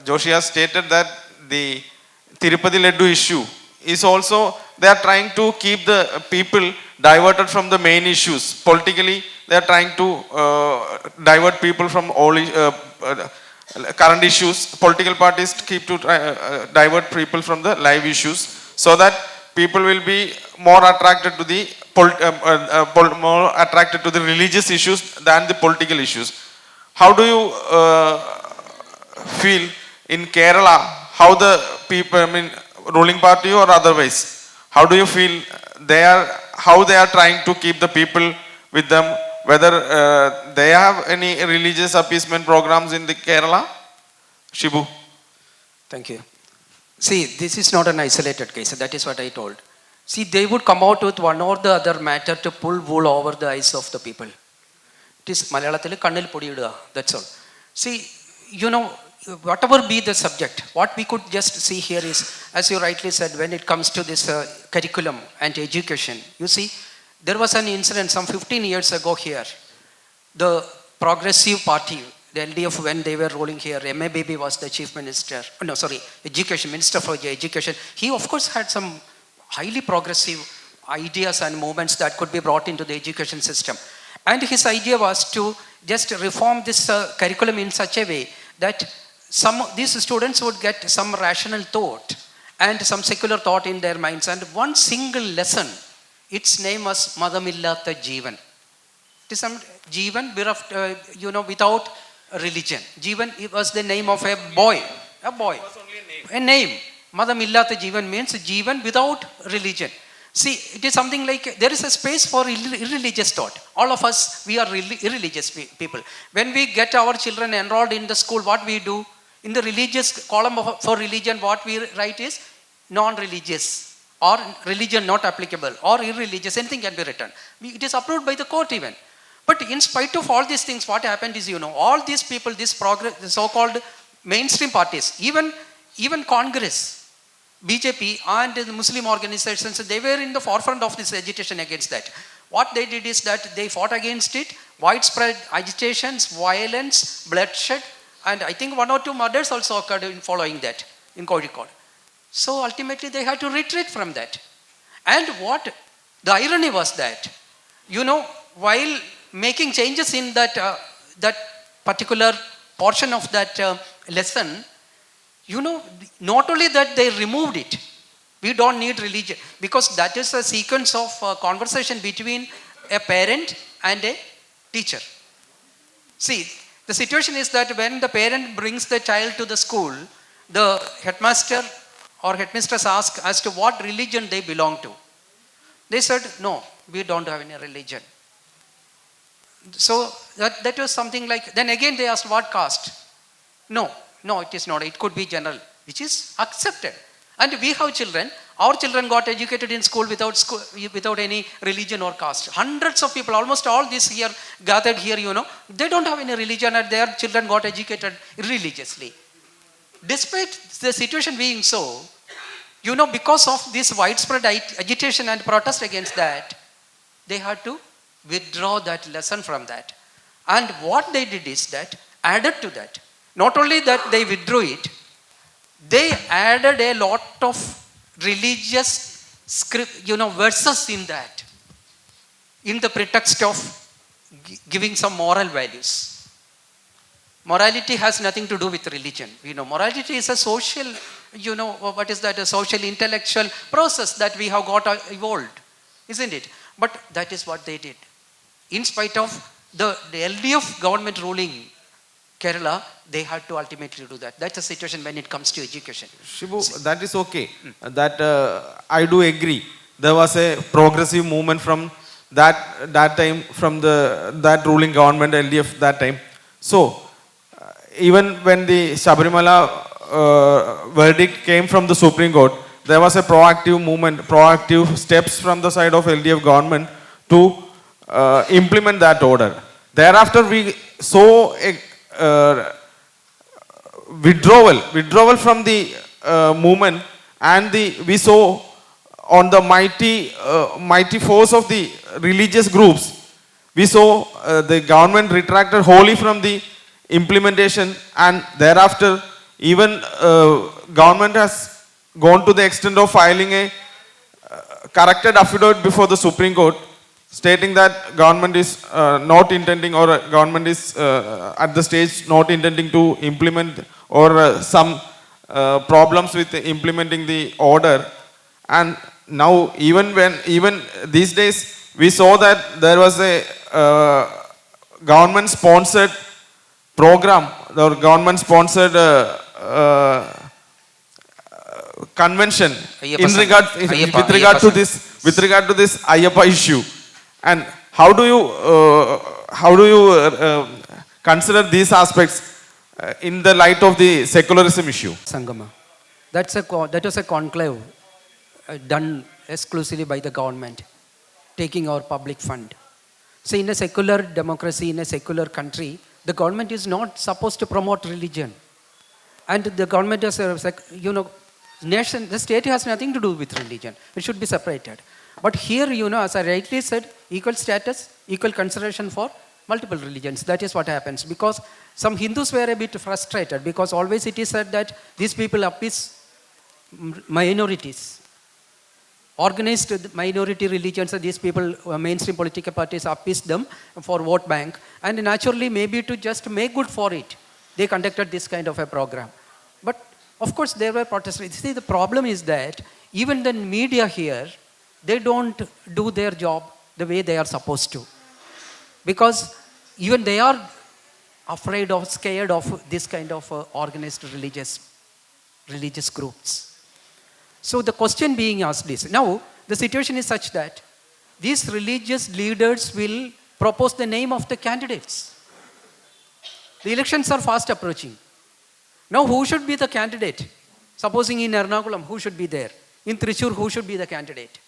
Joshi has stated that the Tirupati Laddu issue is also, they are trying to keep the people diverted from the main issues. Politically, they are trying to divert people from all current issues. Political parties keep to divert people from the live issues, so that people will be more attracted to the religious issues than the political issues. How do you feel in Kerala? How the people, ruling party or otherwise, how do you feel how they are trying to keep the people with them? Whether they have any religious appeasement programs in the Kerala? Shibu. Thank you. See, this is not an isolated case. That is what I told. See, they would come out with one or the other matter to pull wool over the eyes of the people. It is Malayalatile kannil podiyiduka. That's all. See, whatever be the subject, what we could just see here is, as you rightly said, when it comes to this curriculum and education, you see, there was an incident some 15 years ago here. The Progressive Party, the LDF, when they were ruling here, M.A. Baby was the chief minister, education minister for education. He of course had some highly progressive ideas and movements that could be brought into the education system. And his idea was to just reform this curriculum in such a way that these students would get some rational thought and some secular thought in their minds. And one single lesson, its name was Madamillatta Jeevan. It is some Jeevan, without religion. Jeevan was the name of a boy. A name. Madamillatta Jeevan means Jeevan without religion. See, it is something like there is a space for irreligious thought. All of us, we are irreligious people. When we get our children enrolled in the school, what we do? In the religious column for religion, what we write is non-religious or religion not applicable or irreligious, anything can be written. It is approved by the court even. But in spite of all these things, what happened is, all these people, this progress, the so-called mainstream parties, even Congress, BJP and the Muslim organizations, they were in the forefront of this agitation against that. What they did is that they fought against it, widespread agitations, violence, bloodshed, and I think 1 or 2 murders also occurred in following that in Kozhikode. So ultimately they had to retreat from that. And what the irony was that, while making changes in that, that particular portion of that lesson, not only that they removed it, we don't need religion, because that is a sequence of conversation between a parent and a teacher. See, the situation is that when the parent brings the child to the school, the headmaster or headmistress asks as to what religion they belong to. They said, no, we don't have any religion. So that was something like, then again they asked what caste? No, it is not. It could be general, which is accepted. And we have children. Our children got educated in school without any religion or caste. Hundreds of people, almost all this here gathered here, they don't have any religion and their children got educated religiously. Despite the situation being so, because of this widespread agitation and protest against that, they had to withdraw that lesson from that. And what they did is that, added to that, not only that they withdrew it, they added a lot of religious verses in that, in the pretext of giving some moral values. Morality has nothing to do with religion. Morality is a social, a social intellectual process that we have got evolved, isn't it? But that is what they did. In spite of the LDF government ruling Kerala, they had to ultimately do that. That's the situation when it comes to education. Shibu, that is okay. That I do agree. There was a progressive movement from that time, from that ruling government, LDF that time. So, even when the Sabarimala verdict came from the Supreme Court, there was a proactive movement, proactive steps from the side of LDF government to implement that order. Thereafter, we saw a withdrawal from the movement, and we saw on the mighty force of the religious groups, we saw the government retracted wholly from the implementation, and thereafter even government has gone to the extent of filing a corrected affidavit before the Supreme Court, stating that government is not intending, or government is at the stage not intending to implement, or some problems with implementing the order. And now even these days we saw that there was a government sponsored program or government sponsored convention with regard to this Ayyappa issue. And how do you consider these aspects in the light of the secularism issue? Sangama. That was a conclave done exclusively by the government, taking our public fund. So in a secular democracy, in a secular country, the government is not supposed to promote religion. And the government is nation, the state has nothing to do with religion. It should be separated. But here, as I rightly said, equal status, equal consideration for multiple religions. That is what happens. Because some Hindus were a bit frustrated, because always it is said that these people appease minorities. Organized minority religions, these people, mainstream political parties appease them for vote bank. And naturally, maybe to just make good for it, they conducted this kind of a program. But of course, there were protests. See, the problem is that even the media here, they don't do their job the way they are supposed to. Because even they are afraid or scared of this kind of organized religious groups. So the question being asked is, now the situation is such that these religious leaders will propose the name of the candidates. The elections are fast approaching. Now who should be the candidate? Supposing in Ernakulam, who should be there? in Trishur, who should be the candidate.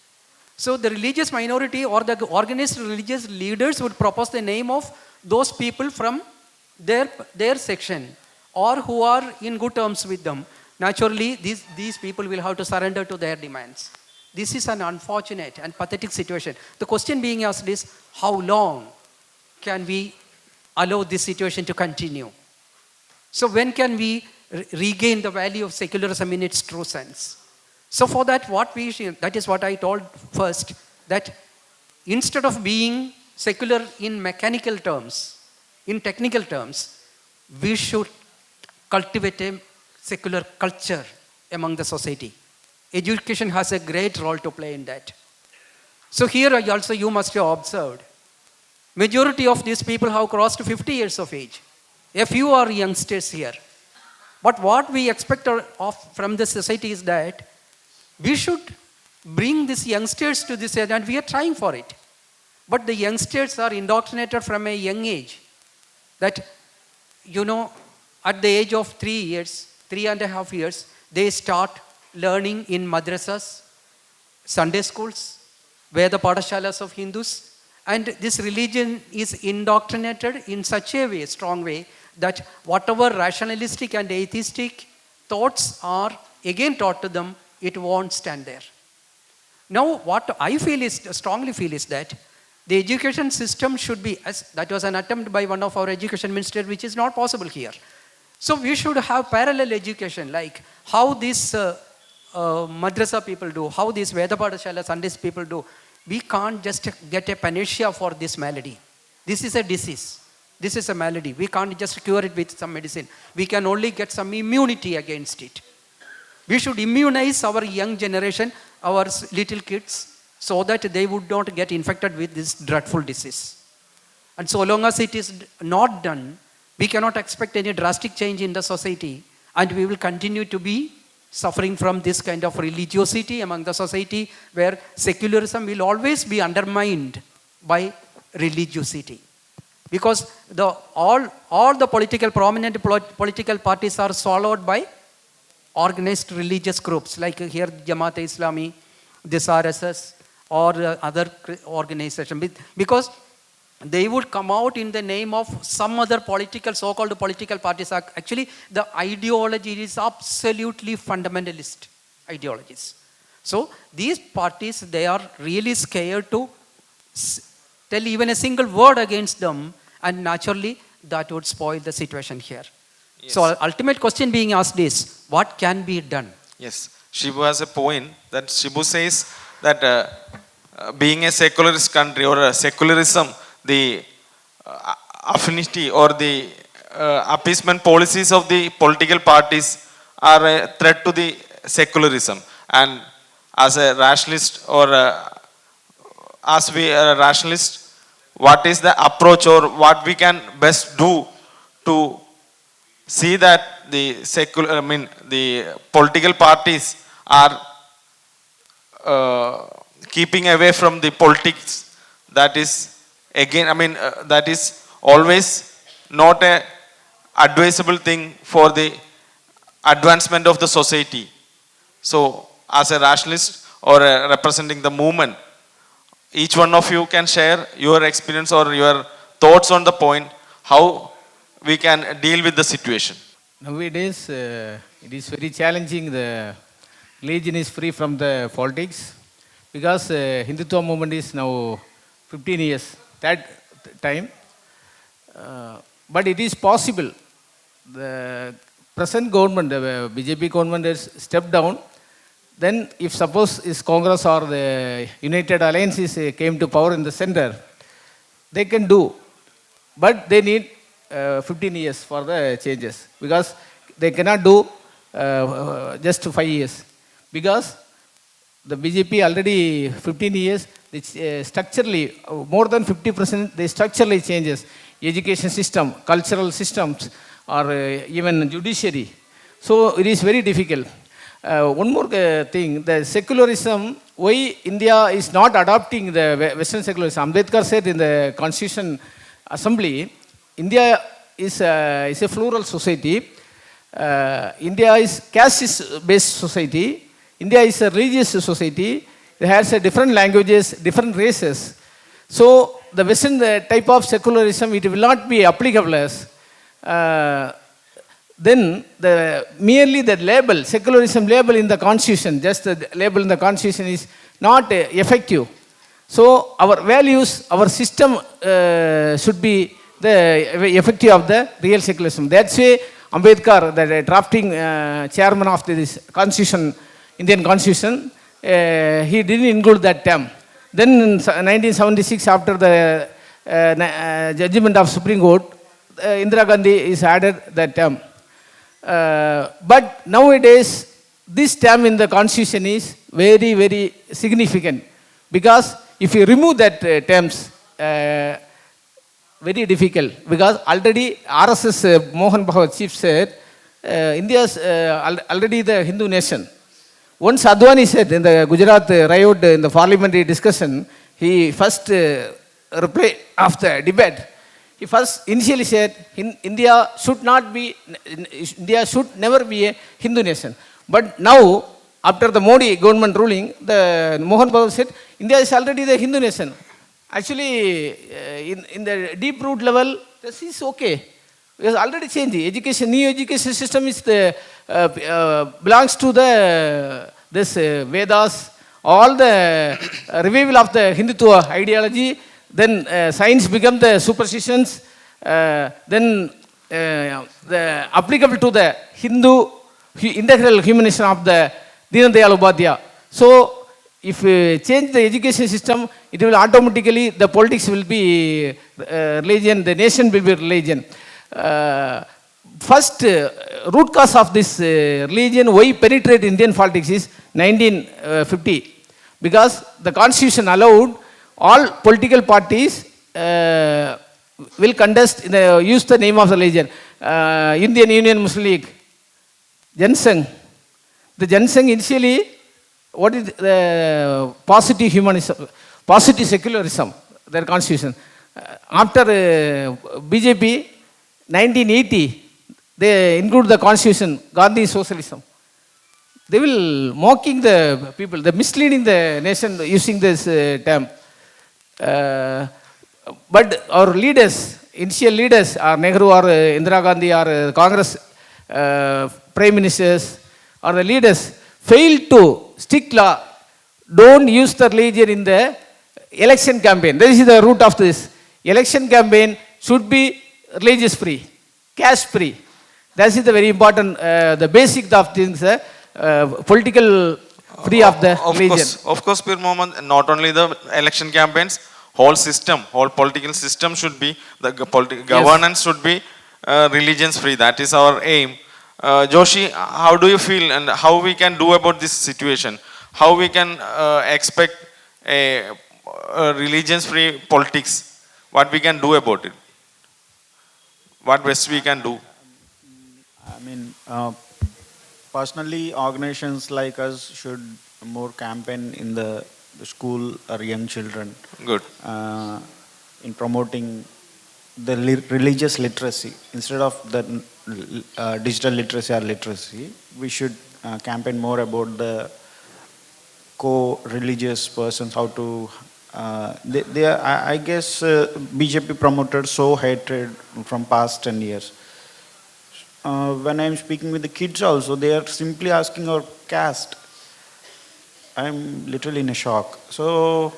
So the religious minority or the organized religious leaders would propose the name of those people from their section or who are in good terms with them. Naturally, these people will have to surrender to their demands. This is an unfortunate and pathetic situation. The question being asked is, how long can we allow this situation to continue? So when can we regain the value of secularism in its true sense? So for that, that is what I told first, that instead of being secular in mechanical terms, in technical terms, we should cultivate a secular culture among the society. Education has a great role to play in that. So here also you must have observed, majority of these people have crossed 50 years of age. A few are youngsters here. But what we expect from the society is that we should bring these youngsters to this age, and we are trying for it. But the youngsters are indoctrinated from a young age. That, at the age of 3.5 years, they start learning in madrasas, Sunday schools, Veda Padashalas of Hindus. And this religion is indoctrinated in such a way, strong way, that whatever rationalistic and atheistic thoughts are again taught to them, it won't stand there. Now, what I strongly feel is that the education system should be, as that was an attempt by one of our education ministers, which is not possible here. So we should have parallel education, like how these madrasa people do, how these Veda Padashala Sundays people do. We can't just get a panacea for this malady. This is a disease. This is a malady. We can't just cure it with some medicine. We can only get some immunity against it. We should immunize our young generation, our little kids, so that they would not get infected with this dreadful disease. And so long as it is not done, we cannot expect any drastic change in the society, and we will continue to be suffering from this kind of religiosity among the society, where secularism will always be undermined by religiosity. Because all the prominent political parties are swallowed by organized religious groups, like here Jamaat-e-Islami, this RSS, or other organization. Because they would come out in the name of some other so-called political parties. Actually, the ideology is absolutely fundamentalist ideologies. So these parties, they are really scared to tell even a single word against them, and naturally that would spoil the situation here. Yes. So ultimate question being asked is, what can be done? Yes, Shibu has a point that Shibu says that being a secularist country or a secularism, the affinity or the appeasement policies of the political parties are a threat to the secularism. And as a rationalist or as we are a rationalist, what is the approach or what we can best do to see that the the political parties are keeping away from the politics that is again, that is always not a advisable thing for the advancement of the society. So as a rationalist or representing the movement, each one of you can share your experience or your thoughts on the point, how we can deal with the situation. Nowadays, it is very challenging. The religion is free from the politics, because Hindutva movement is now 15 years, that time. But it is possible. The present government, the BJP government has stepped down. Then if suppose is Congress or the United Alliances came to power in the center, they can do. But they need 15 years for the changes, because they cannot do just 5 years. Because the BJP already 15 years, structurally, more than 50%, they structurally changes. Education system, cultural systems, or even judiciary. So it is very difficult. One more thing, the secularism, why India is not adopting the Western secularism. Ambedkar said in the Constitution Assembly, India is a plural society. India is caste-based society. India is a religious society. It has different languages, different races. So the Western type of secularism, it will not be applicable as. Then merely the label, secularism label in the constitution, just the label in the constitution is not effective. So our values, our system should be the effective of the real secularism. That's why Ambedkar, the drafting chairman of this constitution, Indian constitution, he didn't include that term. Then in 1976, after the judgment of Supreme Court, Indira Gandhi is added that term. But nowadays, this term in the constitution is very, very significant, because if you remove that terms, very difficult, because already RSS Mohan Bhagwat chief said, India is already the Hindu nation. Once Advani said in the Gujarat riot in the parliamentary discussion, he first replied after debate. He first initially said India should never be a Hindu nation. But now, after the Modi government ruling, the Mohan Bhagwat said India is already the Hindu nation. Actually, in the deep root level, this is okay. Because already changed. Education, new education system is belongs to this Vedas, all the revival of the Hindutva ideology. Then science become the superstitions. Then the applicable to the Hindu integral humanism of the Deen Dayal Upadhyaya. So if we change the education system, it will automatically, the politics will be religion, the nation will be religion. First root cause of this religion, why penetrate Indian politics, is 1950. Because the constitution allowed all political parties will contest, use the name of the religion. Indian Union Muslim League, Jansangh. The Jansangh initially, what is the positive humanism, positive secularism, their constitution. After BJP, 1980, they include the constitution, Gandhi socialism. They will mocking the people, they misleading the nation using this term. But our leaders, initial leaders, are Nehru or Indira Gandhi or Congress prime ministers or the leaders, failed to stick law. Don't use the religion in the election campaign. This is the root of this. Election campaign should be religious free, caste free. That is the very important, the basic of things, political free of the religion. Of course, Pir Mohammed, not only the election campaigns, whole system, whole political system should be, the governance should be religions free. That is our aim. Joshi, how do you feel and how we can do about this situation? How we can expect a religions free politics? What we can do about it? What best we can do? I mean, personally, organizations like us should more campaign in the school or young children. Good. In promoting the religious literacy. Instead of the digital literacy or literacy, we should campaign more about the co-religious persons, how to I guess BJP promoted so hatred from past 10 years. When I'm speaking with the kids also, they are simply asking our caste. I'm literally in a shock. So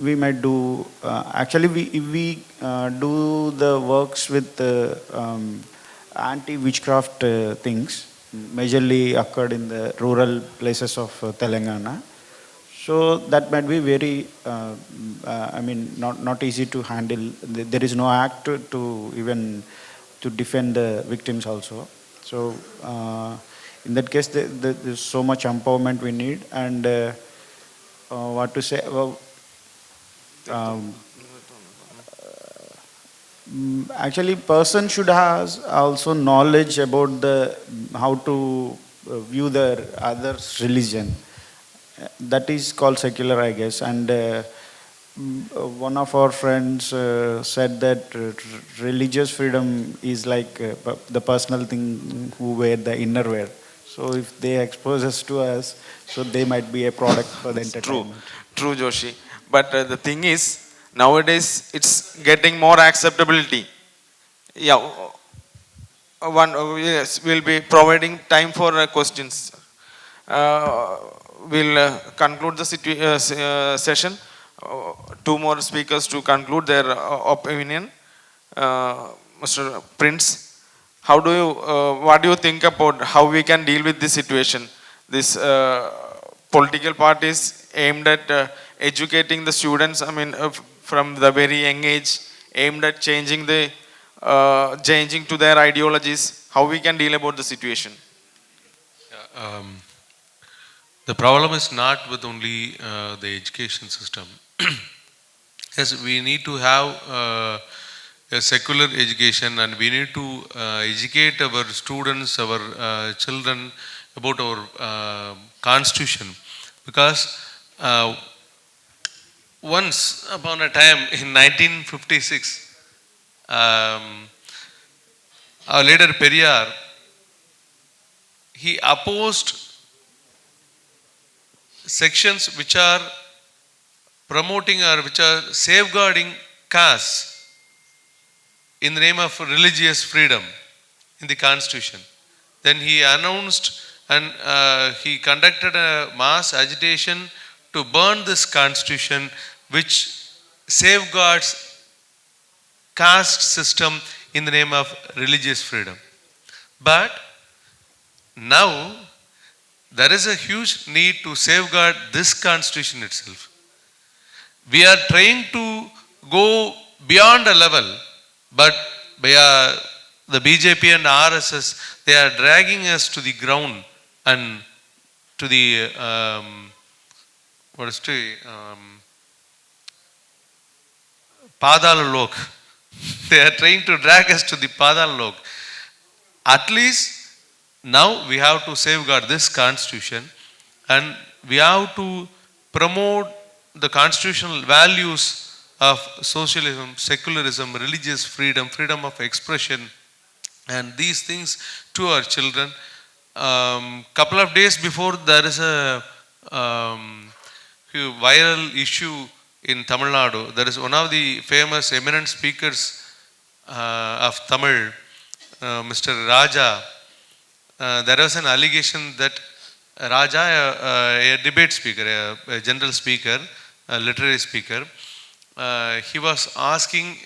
we might do, actually we do the works with anti-witchcraft things, majorly occurred in the rural places of Telangana. So that might be very, I mean, not easy to handle. There is no act to even to defend the victims also. So in that case, there's so much empowerment we need. And what to say? Well, actually, person should have also knowledge about how to view the other's religion. That is called secular, I guess. And one of our friends said that religious freedom is like the personal thing who wear the inner wear. So if they expose us to us, so they might be a product for the entertainment. True, Joshi. But the thing is, nowadays it's getting more acceptability. Yeah, yes, we'll be providing time for questions. Uh, we'll conclude the session. Two more speakers to conclude their opinion. Mr. Prince, what do you think about how we can deal with this situation? This political parties aimed at educating the students, from the very young age, aimed at changing to their ideologies. How we can deal about the situation? The problem is not with only the education system. Yes, we need to have a secular education, and we need to educate our students, our children about our constitution, because once upon a time in 1956, our leader Periyar, he opposed sections which are promoting or which are safeguarding caste in the name of religious freedom in the constitution. Then he announced and he conducted a mass agitation to burn this constitution which safeguards caste system in the name of religious freedom. But now there is a huge need to safeguard this constitution itself. We are trying to go beyond a level, but the BJP and RSS, they are dragging us to the ground and to the Padala Lok. They are trying to drag us to the Padala Lok. At least now we have to safeguard this constitution, and we have to promote the constitutional values of socialism, secularism, religious freedom, freedom of expression, and these things to our children. Couple of days before, there is a viral issue in Tamil Nadu. There is one of the famous eminent speakers of Tamil, Mr. Raja. There was an allegation that Raja, a debate speaker, a general speaker, a literary speaker, he was asking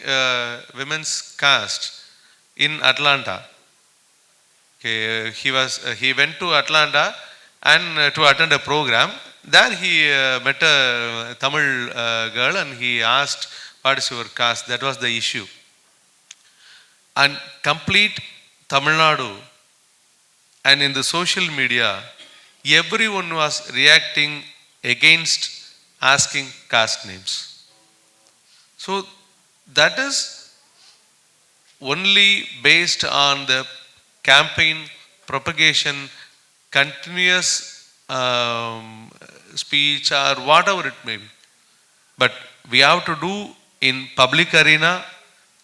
women's caste in Atlanta. Okay, he went to Atlanta and to attend a program. There he met a Tamil girl and he asked, "What is your caste?" That was the issue. And complete Tamil Nadu and in the social media, everyone was reacting against asking caste names. So that is only based on the campaign, propagation, continuous speech or whatever it may be. But we have to do in public arena,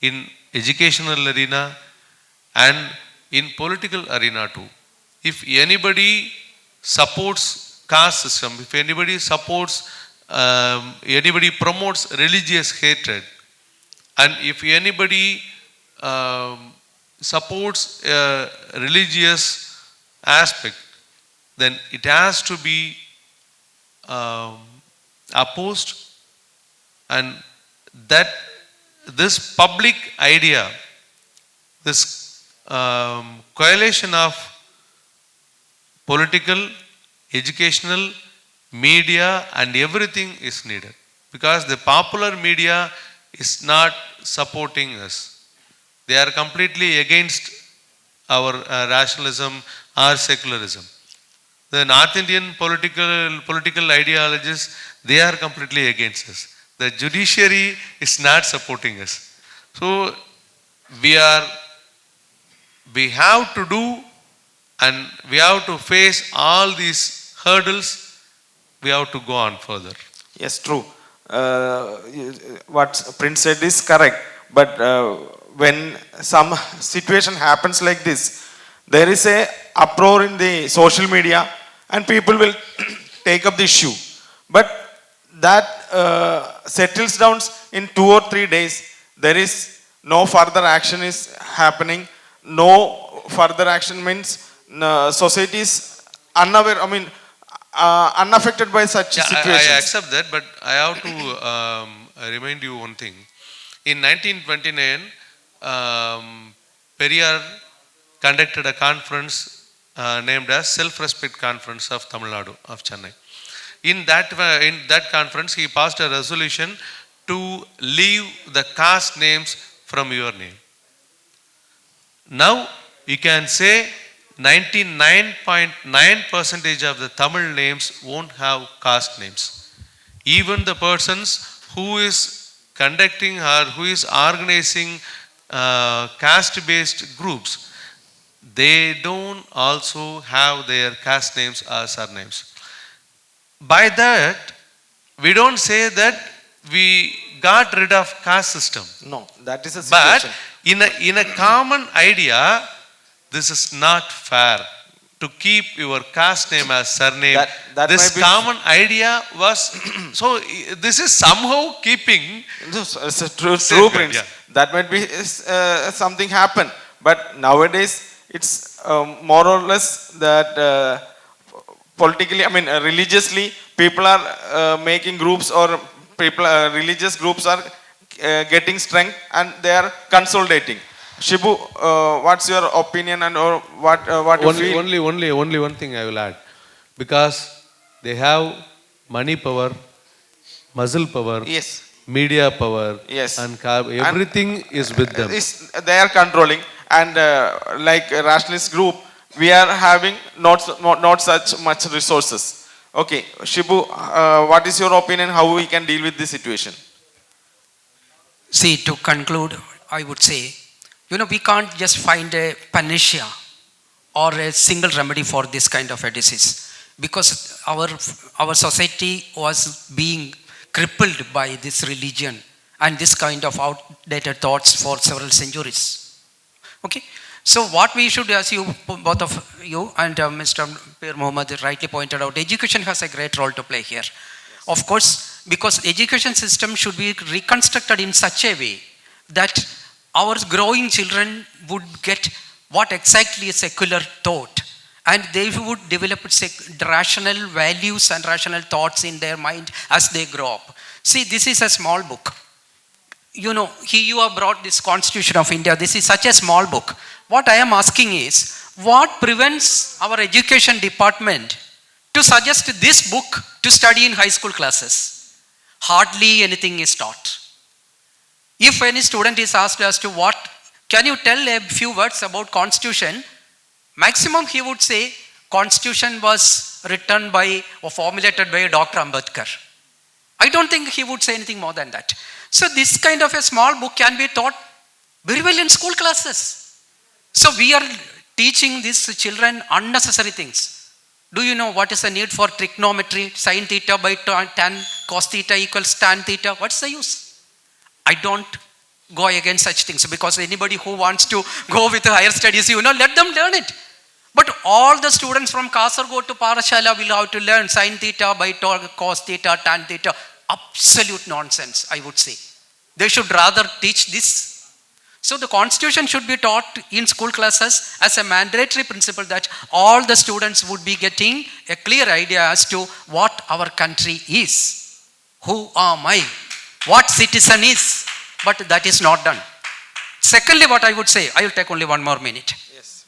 in educational arena, and in political arena too. If anybody supports caste system, if anybody supports, anybody promotes religious hatred, and if anybody supports a religious aspect, then it has to be opposed, and that this public idea, this coalition of political, educational, media and everything is needed, because the popular media is not supporting us. They are completely against our rationalism or secularism. The North Indian political ideologies, they are completely against us. The judiciary is not supporting us. So we have to do, and we have to face all these hurdles. We have to go on further. Yes, true. What Prince said is correct. But when some situation happens like this, there is a uproar in the social media and people will take up the issue. But that settles down in 2 or 3 days. There is no further action is happening. No further action means society is unaware, unaffected by such Yeah, situations. I accept that, but I have to remind you one thing. In 1929, Periyar conducted a conference named as Self-Respect Conference of Tamil Nadu of Chennai. In that conference, he passed a resolution to leave the caste names from your name. Now, you can say 99.9% of the Tamil names won't have caste names. Even the persons who is conducting or who is organizing caste-based groups, they don't also have their caste names or surnames. By that, we don't say that we got rid of caste system. No, that is a But situation. in a common idea, this is not fair to keep your caste name as surname. That This might be common idea was so. This is somehow keeping. It's a true Safeguard, prince. yeah. That might be something happen. But nowadays, it's more or less that politically, religiously, people are making groups, or people, religious groups are getting strength and they are consolidating. Shibu, what's your opinion and or what you feel? Only one thing I will add, because they have money power, muscle power, Yes. media power, Yes. and everything is with them. They are controlling, and like a rationalist group, we are having not such much resources. Okay, Shibu, what is your opinion? How we can deal with this situation? See, to conclude, I would say, we can't just find a panacea or a single remedy for this kind of a disease, because our society was being crippled by this religion and this kind of outdated thoughts for several centuries. Okay, so what we should, as you, both of you and Mr. Pir Mohammed rightly pointed out, education has a great role to play here. Yes. Of course, because education system should be reconstructed in such a way that our growing children would get what exactly is secular thought, and they would develop rational values and rational thoughts in their mind as they grow up. See, this is a small book. You have brought this Constitution of India. This is such a small book. What I am asking is, what prevents our education department to suggest this book to study in high school classes? Hardly anything is taught. If any student is asked as to what, can you tell a few words about Constitution? Maximum he would say, Constitution was written by or formulated by Dr. Ambedkar. I don't think he would say anything more than that. So this kind of a small book can be taught very well in school classes. So we are teaching these children unnecessary things. Do you know what is the need for trigonometry? Sin theta by tan cos theta equals tan theta. What's the use? I don't go against such things, because anybody who wants to go with higher studies, let them learn it. But all the students from Kasaragod to Parashala will have to learn sin theta by cos theta, tan theta. Absolute nonsense, I would say. They should rather teach this. So the Constitution should be taught in school classes as a mandatory principle, that all the students would be getting a clear idea as to what our country is. Who am I? What citizen is? But that is not done. Secondly, what I would say, I will take only one more minute. Yes.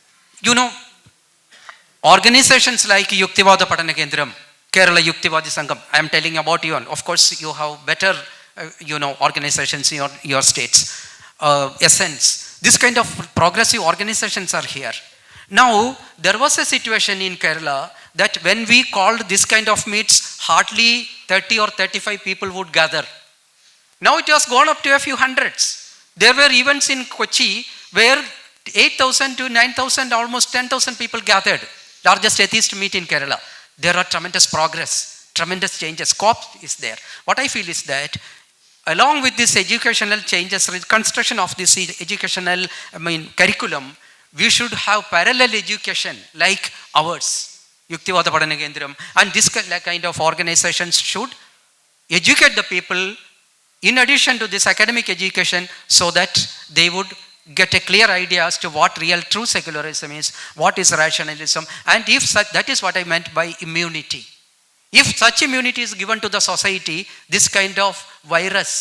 Organizations like Yukthivadha Padna Kendram, Kerala Yukthivadha Sangam, I am telling about you, and of course you have better, organizations in your states. Essence, this kind of progressive organizations are here. Now, there was a situation in Kerala that when we called this kind of meets, hardly 30 or 35 people would gather. Now it has gone up to a few hundreds. There were events in Kochi where 8,000 to 9,000, almost 10,000 people gathered. Largest atheist meet in Kerala. There are tremendous progress, tremendous changes. Scope is there. What I feel is that along with this educational changes, reconstruction of this educational curriculum, we should have parallel education like ours, Yukthivadha Padna Kendram, and this kind of organizations should educate the people in addition to this academic education, so that they would get a clear idea as to what real true secularism is, what is rationalism, and if such, that is what I meant by immunity. If such immunity is given to the society, this kind of virus,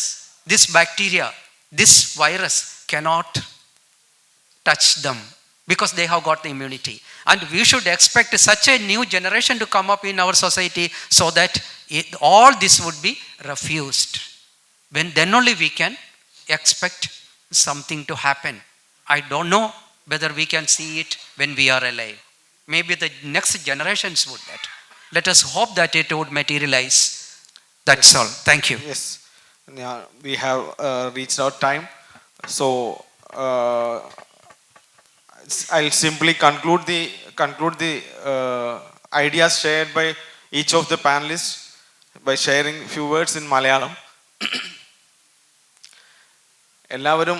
this bacteria, this virus cannot touch them because they have got the immunity. And we should expect such a new generation to come up in our society so that all this would be refused. Then only we can expect something to happen. I don't know whether we can see it when we are alive. Maybe the next generations would that. Let us hope that it would materialize. That's all. Thank you. Yes. Yeah, we have reached our time. So I'll simply conclude the ideas shared by each of the panelists by sharing few words in Malayalam. എല്ലാവരും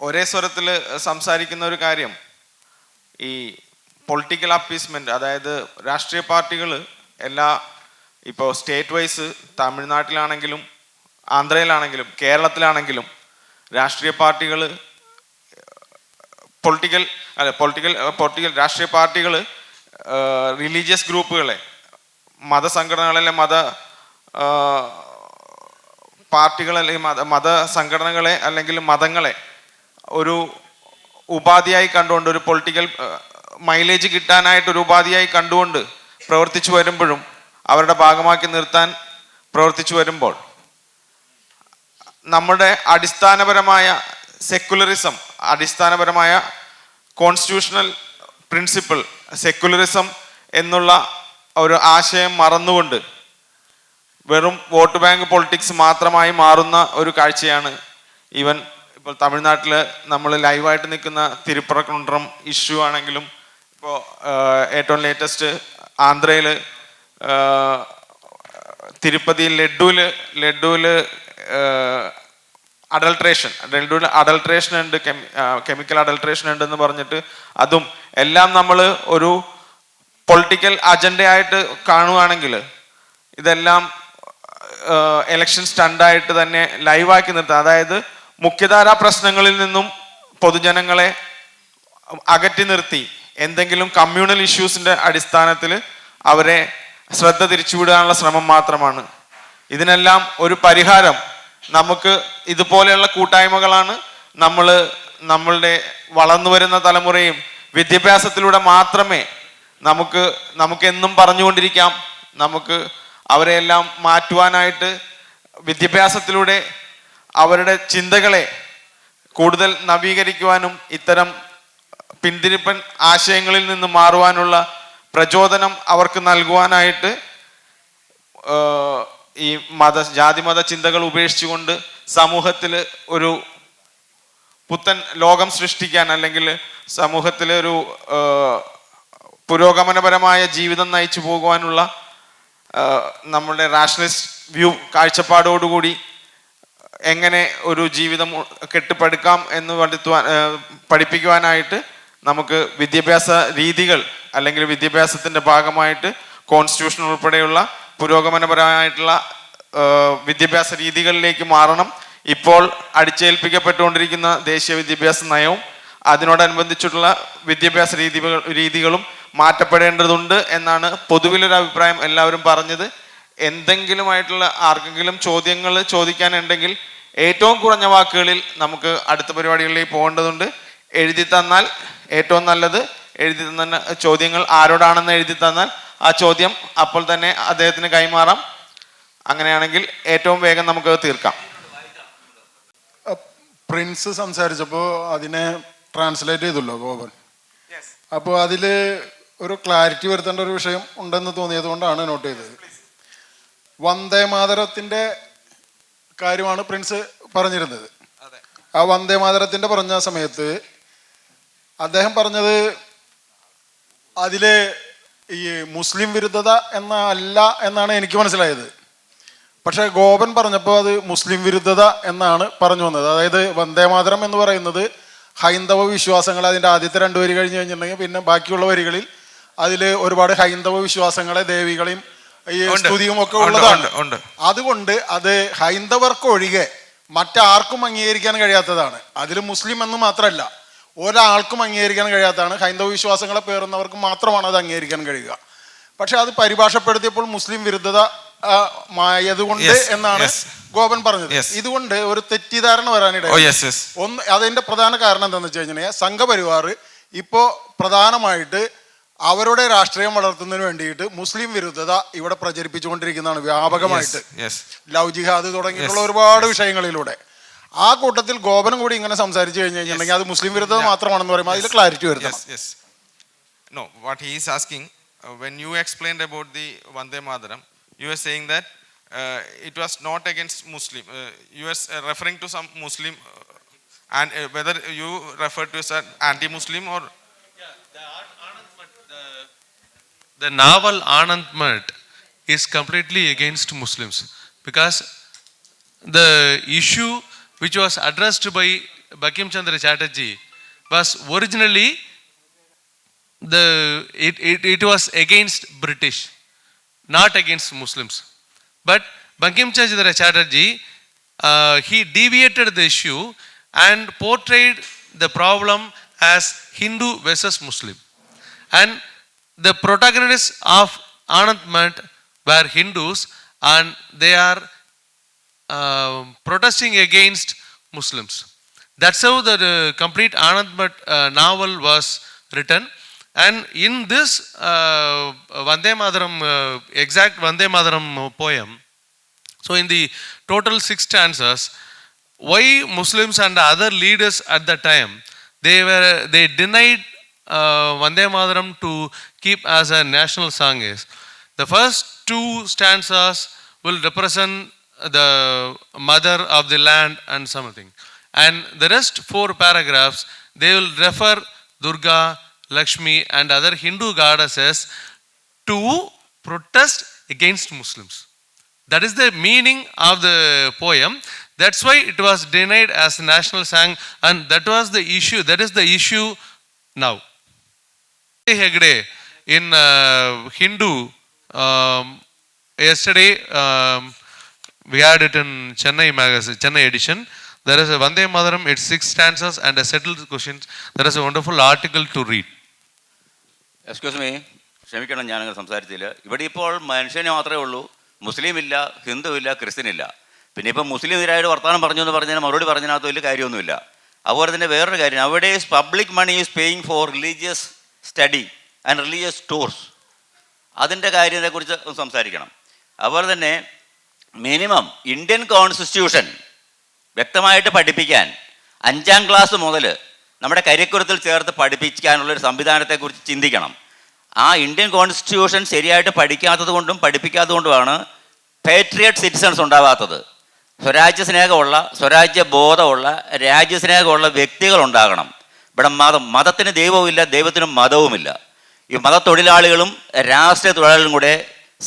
ഒരേ സ്വരത്തിൽ സംസാരിക്കുന്ന ഒരു കാര്യം, ഈ political appeasement, അതായത് രാഷ്ട്രീയ പാർട്ടികൾ ഇപ്പോൾ സ്റ്റേറ്റ് വൈസ് തമിഴ്നാട്ടിലാണെങ്കിലും ആന്ധ്രയിലാണെങ്കിലും കേരളത്തിലാണെങ്കിലും രാഷ്ട്രീയ പാർട്ടികൾ പൊളിറ്റിക്കൽ രാഷ്ട്രീയ പാർട്ടികൾ റിലീജിയസ് ഗ്രൂപ്പുകളെ, മതസംഘടനകളെ, പാർട്ടികൾ അല്ലെങ്കിൽ മതസംഘടനകളെ അല്ലെങ്കിൽ മതങ്ങളെ ഒരു ഉപാധിയായി കണ്ടുകൊണ്ട്, ഒരു പൊളിറ്റിക്കൽ മൈലേജ് കിട്ടാനായിട്ടൊരു ഉപാധിയായി കണ്ടുകൊണ്ട് പ്രവർത്തിച്ചു വരുമ്പോഴും, അവരുടെ ഭാഗമാക്കി നിർത്താൻ പ്രവർത്തിച്ചു വരുമ്പോൾ, നമ്മുടെ അടിസ്ഥാനപരമായ സെക്കുലറിസം, അടിസ്ഥാനപരമായ കോൺസ്റ്റിറ്റ്യൂഷണൽ പ്രിൻസിപ്പിൾ സെക്കുലറിസം എന്നുള്ള ഒരു ആശയം മറന്നുകൊണ്ട് വെറും വോട്ട് ബാങ്ക് പൊളിറ്റിക്സ് മാത്രമായി മാറുന്ന ഒരു കാഴ്ചയാണ് ഇപ്പോൾ തമിഴ്നാട്ടിൽ നമ്മൾ ലൈവായിട്ട് നിൽക്കുന്ന തിരുപ്പറക്കുണ്ട്രം ഇഷ്യൂ ആണെങ്കിലും, ഇപ്പോൾ ഏറ്റവും ലേറ്റസ്റ്റ് ആന്ധ്രയിൽ തിരുപ്പതിയിൽ ലഡ്ഡുവിൽ അഡൾട്രേഷൻ ഉണ്ട്, കെമിക്കൽ അഡൾട്രേഷൻ ഉണ്ടെന്ന് പറഞ്ഞിട്ട് അതും എല്ലാം നമ്മൾ ഒരു പൊളിറ്റിക്കൽ അജണ്ടയായിട്ട് കാണുകയാണെങ്കിൽ ഇതെല്ലാം എലക്ഷൻ സ്റ്റണ്ടായിട്ട് തന്നെ ലൈവാക്കി നിർത്തുക. അതായത് മുഖ്യധാരാ പ്രശ്നങ്ങളിൽ നിന്നും പൊതുജനങ്ങളെ അകറ്റി നിർത്തി എന്തെങ്കിലും കമ്മ്യൂണൽ ഇഷ്യൂസിൻ്റെ അടിസ്ഥാനത്തിൽ അവരെ ശ്രദ്ധ തിരിച്ചുവിടാനുള്ള ശ്രമം മാത്രമാണ്. ഇതിനെല്ലാം ഒരു പരിഹാരം നമുക്ക് ഇതുപോലെയുള്ള കൂട്ടായ്മകളാണ്. നമ്മളുടെ വളർന്നു വരുന്ന തലമുറയും വിദ്യാഭ്യാസത്തിലൂടെ മാത്രമേ നമുക്ക് എന്നും പറഞ്ഞുകൊണ്ടിരിക്കാം, നമുക്ക് അവരെയെല്ലാം മാറ്റുവാനായിട്ട് വിദ്യാഭ്യാസത്തിലൂടെ അവരുടെ ചിന്തകളെ കൂടുതൽ നവീകരിക്കുവാനും ഇത്തരം പിന്തിരിപ്പൻ ആശയങ്ങളിൽ നിന്ന് മാറുവാനുള്ള പ്രചോദനം അവർക്ക് നൽകുവാനായിട്ട് ഈ ജാതിമത ചിന്തകൾ ഉപേക്ഷിച്ചുകൊണ്ട് സമൂഹത്തിൽ ഒരു പുത്തൻ ലോകം സൃഷ്ടിക്കാൻ, അല്ലെങ്കിൽ സമൂഹത്തിൽ ഒരു പുരോഗമനപരമായ ജീവിതം നയിച്ചു പോകുവാനുള്ള നമ്മളുടെ റാഷണലിസ്റ്റ് വ്യൂ കാഴ്ചപ്പാടോടുകൂടി എങ്ങനെ ഒരു ജീവിതം കെട്ടിപ്പടുക്കാം എന്ന് പഠിപ്പിക്കുവാനായിട്ട് നമുക്ക് വിദ്യാഭ്യാസ രീതികൾ, അല്ലെങ്കിൽ വിദ്യാഭ്യാസത്തിൻ്റെ ഭാഗമായിട്ട് കോൺസ്റ്റിറ്റ്യൂഷൻ ഉൾപ്പെടെയുള്ള പുരോഗമനപരമായിട്ടുള്ള വിദ്യാഭ്യാസ രീതികളിലേക്ക് മാറണം. ഇപ്പോൾ അടിച്ചേൽപ്പിക്കപ്പെട്ടുകൊണ്ടിരിക്കുന്ന ദേശീയ വിദ്യാഭ്യാസ നയവും അതിനോടനുബന്ധിച്ചിട്ടുള്ള വിദ്യാഭ്യാസ രീതികളും മാറ്റപ്പെടേണ്ടതുണ്ട് എന്നാണ് പൊതുവിലൊരു അഭിപ്രായം. എല്ലാവരും പറഞ്ഞത്. എന്തെങ്കിലുമായിട്ടുള്ള ആർക്കെങ്കിലും ചോദ്യങ്ങൾ ചോദിക്കാനുണ്ടെങ്കിൽ ഏറ്റവും കുറഞ്ഞ വാക്കുകളിൽ നമുക്ക് അടുത്ത പരിപാടികളിലേക്ക് പോകേണ്ടതുണ്ട്. എഴുതി തന്നാൽ ഏറ്റവും നല്ലത്. എഴുതി തന്ന ചോദ്യങ്ങൾ ആരോടാണെന്ന് എഴുതി തന്നാൽ ആ ചോദ്യം അപ്പോൾ തന്നെ അദ്ദേഹത്തിന് കൈമാറാം. അങ്ങനെയാണെങ്കിൽ ഏറ്റവും വേഗം നമുക്കത് തീർക്കാം. പ്രിൻസ് സംസാരിച്ചപ്പോൾ അതിനെ ട്രാൻസ്ലേറ്റ് ചെയ്തല്ലോ ഗോപൻ. അപ്പോൾ അതിൽ ഒരു ക്ലാരിറ്റി വരുത്തേണ്ട ഒരു വിഷയം ഉണ്ടെന്ന് തോന്നിയത് കൊണ്ടാണ് നോട്ട് ചെയ്തത്. വന്ദേ മാതരത്തിൻ്റെ കാര്യമാണ് പ്രിൻസ് പറഞ്ഞിരുന്നത്. ആ വന്ദേ മാതരത്തിൻ്റെ പറഞ്ഞ സമയത്ത് അദ്ദേഹം പറഞ്ഞത് അതിൽ ഈ മുസ്ലിം വിരുദ്ധത അല്ല എന്നാണ് എനിക്ക് മനസ്സിലായത്. പക്ഷേ ഗോപൻ പറഞ്ഞപ്പോൾ അത് മുസ്ലിം വിരുദ്ധത എന്നാണ് പറഞ്ഞു വന്നത്. അതായത് വന്ദേ മാതരം എന്ന് പറയുന്നത് ഹൈന്ദവ വിശ്വാസങ്ങൾ, അതിൻ്റെ ആദ്യത്തെ 2 വരി കഴിഞ്ഞ് കഴിഞ്ഞിട്ടുണ്ടെങ്കിൽ പിന്നെ ബാക്കിയുള്ള വരികളിൽ അതിൽ ഒരുപാട് ഹൈന്ദവ വിശ്വാസങ്ങളെ, ദേവികളെയും ഈ സ്തുതിയും ഒക്കെ ഉള്ളതാണ്. അതുകൊണ്ട് അത് ഹൈന്ദവർക്കൊഴികെ മറ്റാർക്കും അംഗീകരിക്കാൻ കഴിയാത്തതാണ്. അതിൽ മുസ്ലിം എന്ന് മാത്രമല്ല, ഒരാൾക്കും അംഗീകരിക്കാൻ കഴിയാത്തതാണ്. ഹൈന്ദവ വിശ്വാസങ്ങളെ പേറുന്നവർക്ക് മാത്രമാണ് അത് അംഗീകരിക്കാൻ കഴിയുക. പക്ഷെ അത് പരിഭാഷപ്പെടുത്തിയപ്പോൾ മുസ്ലിം വിരുദ്ധത മായതുകൊണ്ട് എന്നാണ് ഗോപൻ പറഞ്ഞത്. ഇതുകൊണ്ട് ഒരു തെറ്റിദ്ധാരണ വരാനിടയായി. ഒന്ന്, അതിന്റെ പ്രധാന കാരണം എന്താണെന്ന് വെച്ച് കഴിഞ്ഞാൽ സംഘപരിവാർ ഇപ്പോൾ പ്രധാനമായിട്ട് അവരുടെ രാഷ്ട്രീയം വളർത്തുന്നതിന് വേണ്ടിയിട്ട് മുസ്ലിം വിരുദ്ധത ഇവിടെ പ്രചരിപ്പിച്ചുകൊണ്ടിരിക്കുന്നതാണ് വ്യാപകമായിട്ട്. ലവ് ജിഹാദ് തുടങ്ങിയിട്ടുള്ള ഒരുപാട് വിഷയങ്ങളിലൂടെ. ആ കൂട്ടത്തിൽ ഗോപനും കൂടി ഇങ്ങനെ സംസാരിച്ചു കഴിഞ്ഞു കഴിഞ്ഞിട്ടുണ്ടെങ്കിൽ അത് മുസ്ലിം വിരുദ്ധത മാത്രമാണെന്ന് പറയുമ്പോൾ അതിൽ ക്ലാരിറ്റി വരുത്തണം. No, what he is asking, when you explained about the Vande Mataram, you were saying that it was not against Muslim. You were referring to some Muslim, and whether you refer to as anti-Muslim or... The novel Anand Mat is completely against Muslims, because the issue which was addressed by Bankim Chandra Chatterjee was originally it was against British, not against Muslims. But Bankim Chandra Chatterjee he deviated the issue and portrayed the problem as Hindu versus Muslim, and the protagonists of Anand Mat were Hindus, and they are protesting against Muslims. That's how the complete Anand Mat novel was written. And in this Vande Mataram, exact Vande Mataram poem, so in the total 6 stanzas, why Muslims and other leaders at the time, they denied Vande Mataram to keep as a national song is, the first 2 stanzas will represent the mother of the land and something, and the rest 4 paragraphs they will refer Durga, Lakshmi and other Hindu goddesses to protest against Muslims. That is the meaning of the poem. That's why it was denied as a national song, and that was the issue. That is the issue now. Hegde in Hindu, yesterday we had it in Chennai magazine, Chennai edition. There is a Vande Mataram, it's 6 stanzas and a settled questions. There is a wonderful article to read. Excuse me, ക്ഷമിക്കണം ഞാനങ്ങനെ സംസാരിച്ചില്ല. ഇവിടെ ഇപ്പോൾ മനുഷ്യനെ മാത്രമേ ഉള്ളൂ, മുസ്ലിം ഇല്ല, ഹിന്ദു ഇല്ല, ക്രിസ്ത്യൻ ഇല്ല. പിന്നെ ഇപ്പം മുസ്ലിം എതിരായിട്ട് വർത്തമാനം പറഞ്ഞു എന്ന് പറഞ്ഞാൽ മറുപടി പറഞ്ഞതിനകത്ത് വലിയ കാര്യമൊന്നുമില്ല. അതുപോലെ തന്നെ വേറൊരു കാര്യം, അവിടെ public money is paying for religious study and religious tours. അതിൻ്റെ കാര്യത്തെക്കുറിച്ച് സംസാരിക്കണം. അതുപോലെ തന്നെ മിനിമം ഇന്ത്യൻ കോൺസ്റ്റിറ്റ്യൂഷൻ വ്യക്തമായിട്ട് പഠിപ്പിക്കാൻ 5ാം ക്ലാസ് മുതൽ നമ്മുടെ കരിക്കുലത്തിൽ ചേർത്ത് പഠിപ്പിക്കാനുള്ളൊരു സംവിധാനത്തെക്കുറിച്ച് ചിന്തിക്കണം. ആ ഇന്ത്യൻ കോൺസ്റ്റിറ്റ്യൂഷൻ ശരിയായിട്ട് പഠിക്കാത്തത് കൊണ്ടും പഠിപ്പിക്കാത്തത് കൊണ്ടുമാണ് പേട്രിയറ്റ് സിറ്റിസൺസ് ഉണ്ടാവാത്തത്. സ്വരാജ്യ സ്നേഹമുള്ള, സ്വരാജ്യ ബോധമുള്ള, രാജ്യസ്നേഹമുള്ള വ്യക്തികൾ ഉണ്ടാകണം. ഇവിടെ മതത്തിന് ദൈവവുമില്ല, ദൈവത്തിന് മതവുമില്ല. ഈ മതത്തൊഴിലാളികളും രാഷ്ട്രീയ തൊഴിലാളികളും കൂടെ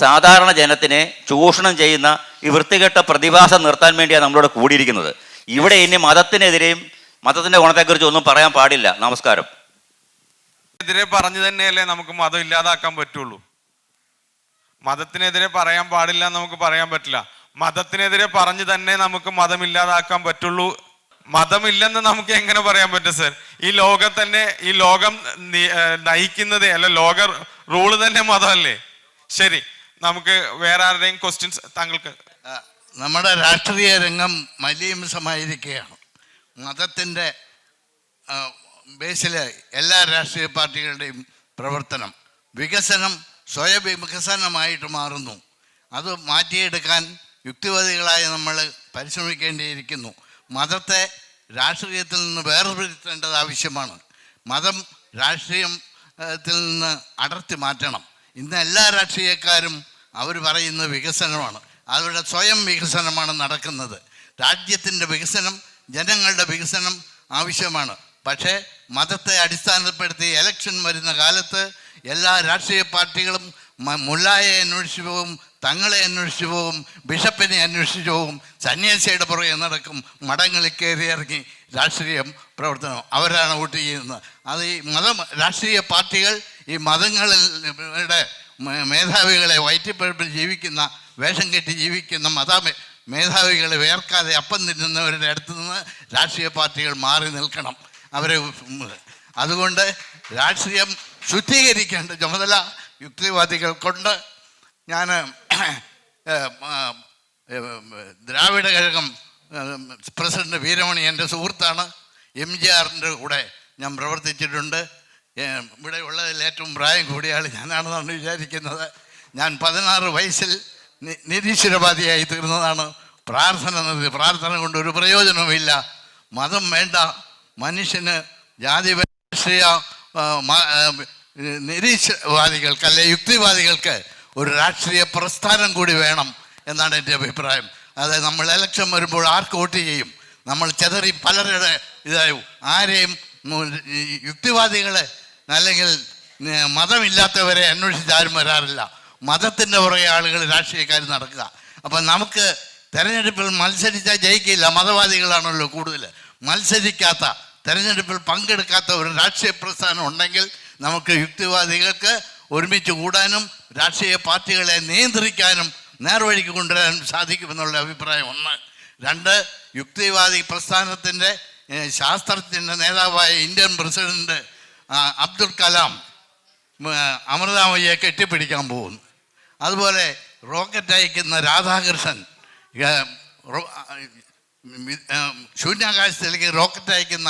സാധാരണ ജനത്തിനെ ചൂഷണം ചെയ്യുന്ന ഈ വൃത്തികെട്ട പ്രതിഭാസം നിർത്താൻ വേണ്ടിയാണ് നമ്മളിവിടെ കൂടിയിരിക്കുന്നത്. ഇവിടെ ഇനി മതത്തിനെതിരെയും മതത്തിൻ്റെ ഗുണത്തെക്കുറിച്ച് ഒന്നും പറയാൻ പാടില്ല. നമസ്കാരം. എതിരെ പറഞ്ഞു തന്നെയല്ലേ നമുക്ക് മതം ഇല്ലാതാക്കാൻ പറ്റുള്ളൂ. മതത്തിനെതിരെ പറയാൻ പാടില്ല എന്ന് നമുക്ക് പറയാൻ പറ്റില്ല. മതത്തിനെതിരെ പറഞ്ഞു തന്നെ നമുക്ക് മതം ഇല്ലാതാക്കാൻ പറ്റുള്ളൂ. മതമില്ലെന്ന് നമുക്ക് എങ്ങനെ പറയാൻ പറ്റും സർ? ഈ ലോകം നയിക്കുന്നത് അല്ല, ലോക റൂള് തന്നെ മതമല്ലേ? ശരി, നമുക്ക് വേറെ ആരുടെയും ക്വസ്റ്റ്യൻസ് താങ്കൾക്ക്? നമ്മുടെ രാഷ്ട്രീയ രംഗം മലീമസമായിരിക്കുകയാണ്. മതത്തിൻ്റെ ബേസിൽ എല്ലാ രാഷ്ട്രീയ പാർട്ടികളുടെയും പ്രവർത്തനം, വികസനം സ്വയം വികസനമായിട്ട് മാറുന്നു. അത് മാറ്റിയെടുക്കാൻ യുക്തിവാദികളായ നമ്മൾ പരിശ്രമിക്കേണ്ടിയിരിക്കുന്നു. മതത്തെ രാഷ്ട്രീയത്തിൽ നിന്ന് വേർപെടുത്തേണ്ടത് ആവശ്യമാണ്. മതം രാഷ്ട്രീയത്തിൽ നിന്ന് അടർത്തി മാറ്റണം. ഇന്ന് എല്ലാ രാഷ്ട്രീയക്കാരും അവർ പറയുന്നത് വികസനമാണ്, അവരുടെ സ്വയം വികസനമാണ് നടക്കുന്നത്. രാജ്യത്തിൻ്റെ വികസനം, ജനങ്ങളുടെ വികസനം ആവശ്യമാണ്. പക്ഷേ മതത്തെ അടിസ്ഥാനപ്പെടുത്തി ഇലക്ഷൻ വരുന്ന കാലത്ത് എല്ലാ രാഷ്ട്രീയ പാർട്ടികളും മുല്ലായെ അന്വേഷിച്ച് പോകും, തങ്ങളെ അന്വേഷിച്ചു പോകും, ബിഷപ്പിനെ അന്വേഷിച്ചു പോകും, സന്യാസിയുടെ പുറകെ നടക്കും, മഠങ്ങളിൽ കയറി ഇറങ്ങി രാഷ്ട്രീയം പ്രവർത്തനം അവരാണ് വോട്ട് ചെയ്യുന്നത്. അത് ഈ രാഷ്ട്രീയ പാർട്ടികൾ ഈ മതങ്ങളുടെ മേധാവികളെ വയറ്റിപ്പഴപ്പിൽ ജീവിക്കുന്ന, വേഷം കെട്ടി ജീവിക്കുന്ന മേധാവികളെ വേർക്കാതെ അപ്പം തിന്നുന്നവരുടെ അടുത്ത് നിന്ന് രാഷ്ട്രീയ പാർട്ടികൾ മാറി നിൽക്കണം. അവരെ അതുകൊണ്ട് രാഷ്ട്രീയം ശുദ്ധീകരിക്കേണ്ട ചുമതല യുക്തിവാദികൾക്കുണ്ട്. ഞാൻ ദ്രാവിഡ കഴകം പ്രസിഡന്റ് വീരമണി എൻ്റെ സുഹൃത്താണ്. MGRൻ്റെ കൂടെ ഞാൻ പ്രവർത്തിച്ചിട്ടുണ്ട്. ഇവിടെ ഉള്ളതിൽ ഏറ്റവും പ്രായം കൂടിയ ആൾ ഞാനാണെന്നാണ് വിചാരിക്കുന്നത്. ഞാൻ 16 വയസ്സിൽ നിരീശ്വരവാദിയായി തീർന്നതാണ്. പ്രാർത്ഥന കൊണ്ട് ഒരു പ്രയോജനവുമില്ല. മതം വേണ്ട, മനുഷ്യന് ജാതി രാഷ്ട്രീയ നിരീശ്വരവാദികൾക്ക് അല്ലെ യുക്തിവാദികൾക്ക് ഒരു രാഷ്ട്രീയ പ്രസ്ഥാനം കൂടി വേണം എന്നാണ് എൻ്റെ അഭിപ്രായം. അതായത് നമ്മൾ ഇലക്ഷൻ വരുമ്പോൾ ആർക്ക് വോട്ട് ചെയ്യും? നമ്മൾ ചെതറി പലരുടെ ഇതായും ആരെയും യുക്തിവാദികളെ അല്ലെങ്കിൽ മതമില്ലാത്തവരെ അന്വേഷിച്ച് ആരും വരാറില്ല. മതത്തിൻ്റെ പുറകെ ആളുകൾ രാഷ്ട്രീയക്കാർ നടക്കുക. അപ്പം നമുക്ക് തെരഞ്ഞെടുപ്പിൽ മത്സരിച്ചാൽ ജയിക്കില്ല. മതവാദികളാണല്ലോ കൂടുതൽ. മത്സരിക്കാത്ത, തെരഞ്ഞെടുപ്പിൽ പങ്കെടുക്കാത്ത ഒരു രാഷ്ട്രീയ പ്രസ്ഥാനം ഉണ്ടെങ്കിൽ നമുക്ക് യുക്തിവാദികൾക്ക് ഒരുമിച്ച് കൂടാനും രാഷ്ട്രീയ പാർട്ടികളെ നിയന്ത്രിക്കാനും നേർവഴിക്ക് കൊണ്ടുവരാനും സാധിക്കുമെന്നുള്ള അഭിപ്രായം 1. 2, യുക്തിവാദി പ്രസ്ഥാനത്തിൻ്റെ ശാസ്ത്രത്തിൻ്റെ നേതാവായ ഇന്ത്യൻ പ്രസിഡന്റ് അബ്ദുൽ കലാം അമൃതാമയ്യെ കെട്ടിപ്പിടിക്കാൻ പോകുന്നു. അതുപോലെ റോക്കറ്റ് അയക്കുന്ന രാധാകൃഷ്ണൻ ശൂന്യാകാശത്തിലേക്ക് റോക്കറ്റ് അയക്കുന്ന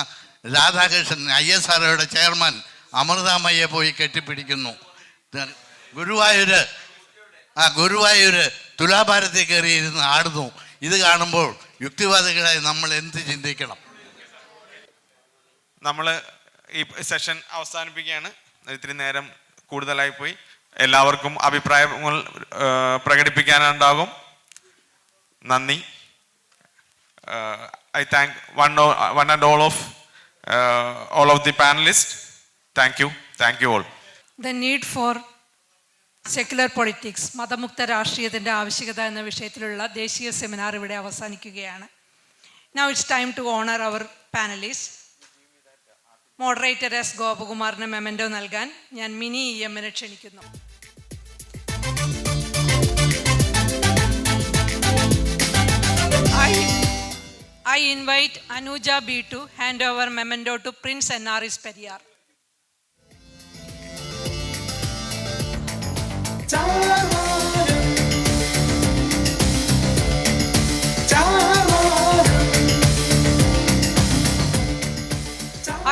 രാധാകൃഷ്ണൻ ISROയുടെ ചെയർമാൻ അമൃതാമയ്യെ പോയി കെട്ടിപ്പിടിക്കുന്നു. ഗുരുവായൂർ തുലാഭാരത്തിൽ കയറിയിരുന്ന് ആടുന്നു. ഇത് കാണുമ്പോൾ യുക്തിവാദികളായി നമ്മൾ എന്ത് ചിന്തിക്കണം? നമ്മൾ ഈ സെഷൻ അവസാനിപ്പിക്കുകയാണ്. ഇത്തിരി നേരം കൂടുതലായി പോയി. എല്ലാവർക്കും അഭിപ്രായങ്ങൾ പ്രകടിപ്പിക്കാനുണ്ടാകും. നന്ദി. I thank one and all of the panelists. Thank you all. The need for secular politics, മതമുക്ത രാഷ്ട്രീയത്തിൻ്റെ ആവശ്യകത എന്ന വിഷയത്തിലുള്ള ദേശീയ സെമിനാർ ഇവിടെ അവസാനിക്കുകയാണ്. Now it's time to honor our panelists. Moderator S. ഗോപകുമാറിന് മെമൻറ്റോ നൽകാൻ ഞാൻ മിനി EM-നെ ക്ഷണിക്കുന്നു. I invite Anuja B. to hand over memento to Prince N.R.S. Periyar.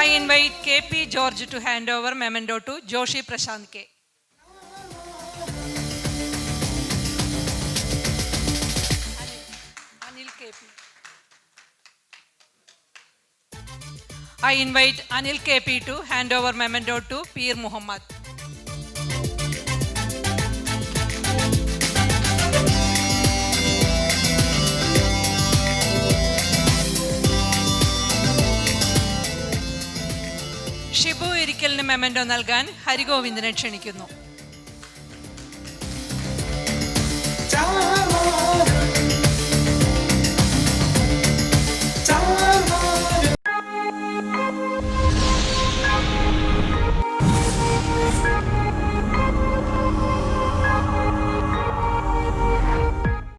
I invite K.P. George to hand over memento to Joshi Prashant K. Anil K.P. I invite Anil K.P. to hand over memento to Peer Muhammad. Shibu ഇരിക്കലിന് memento നൽകാൻ ഹരിഗോവിന്ദനെ ക്ഷണിക്കുന്നു.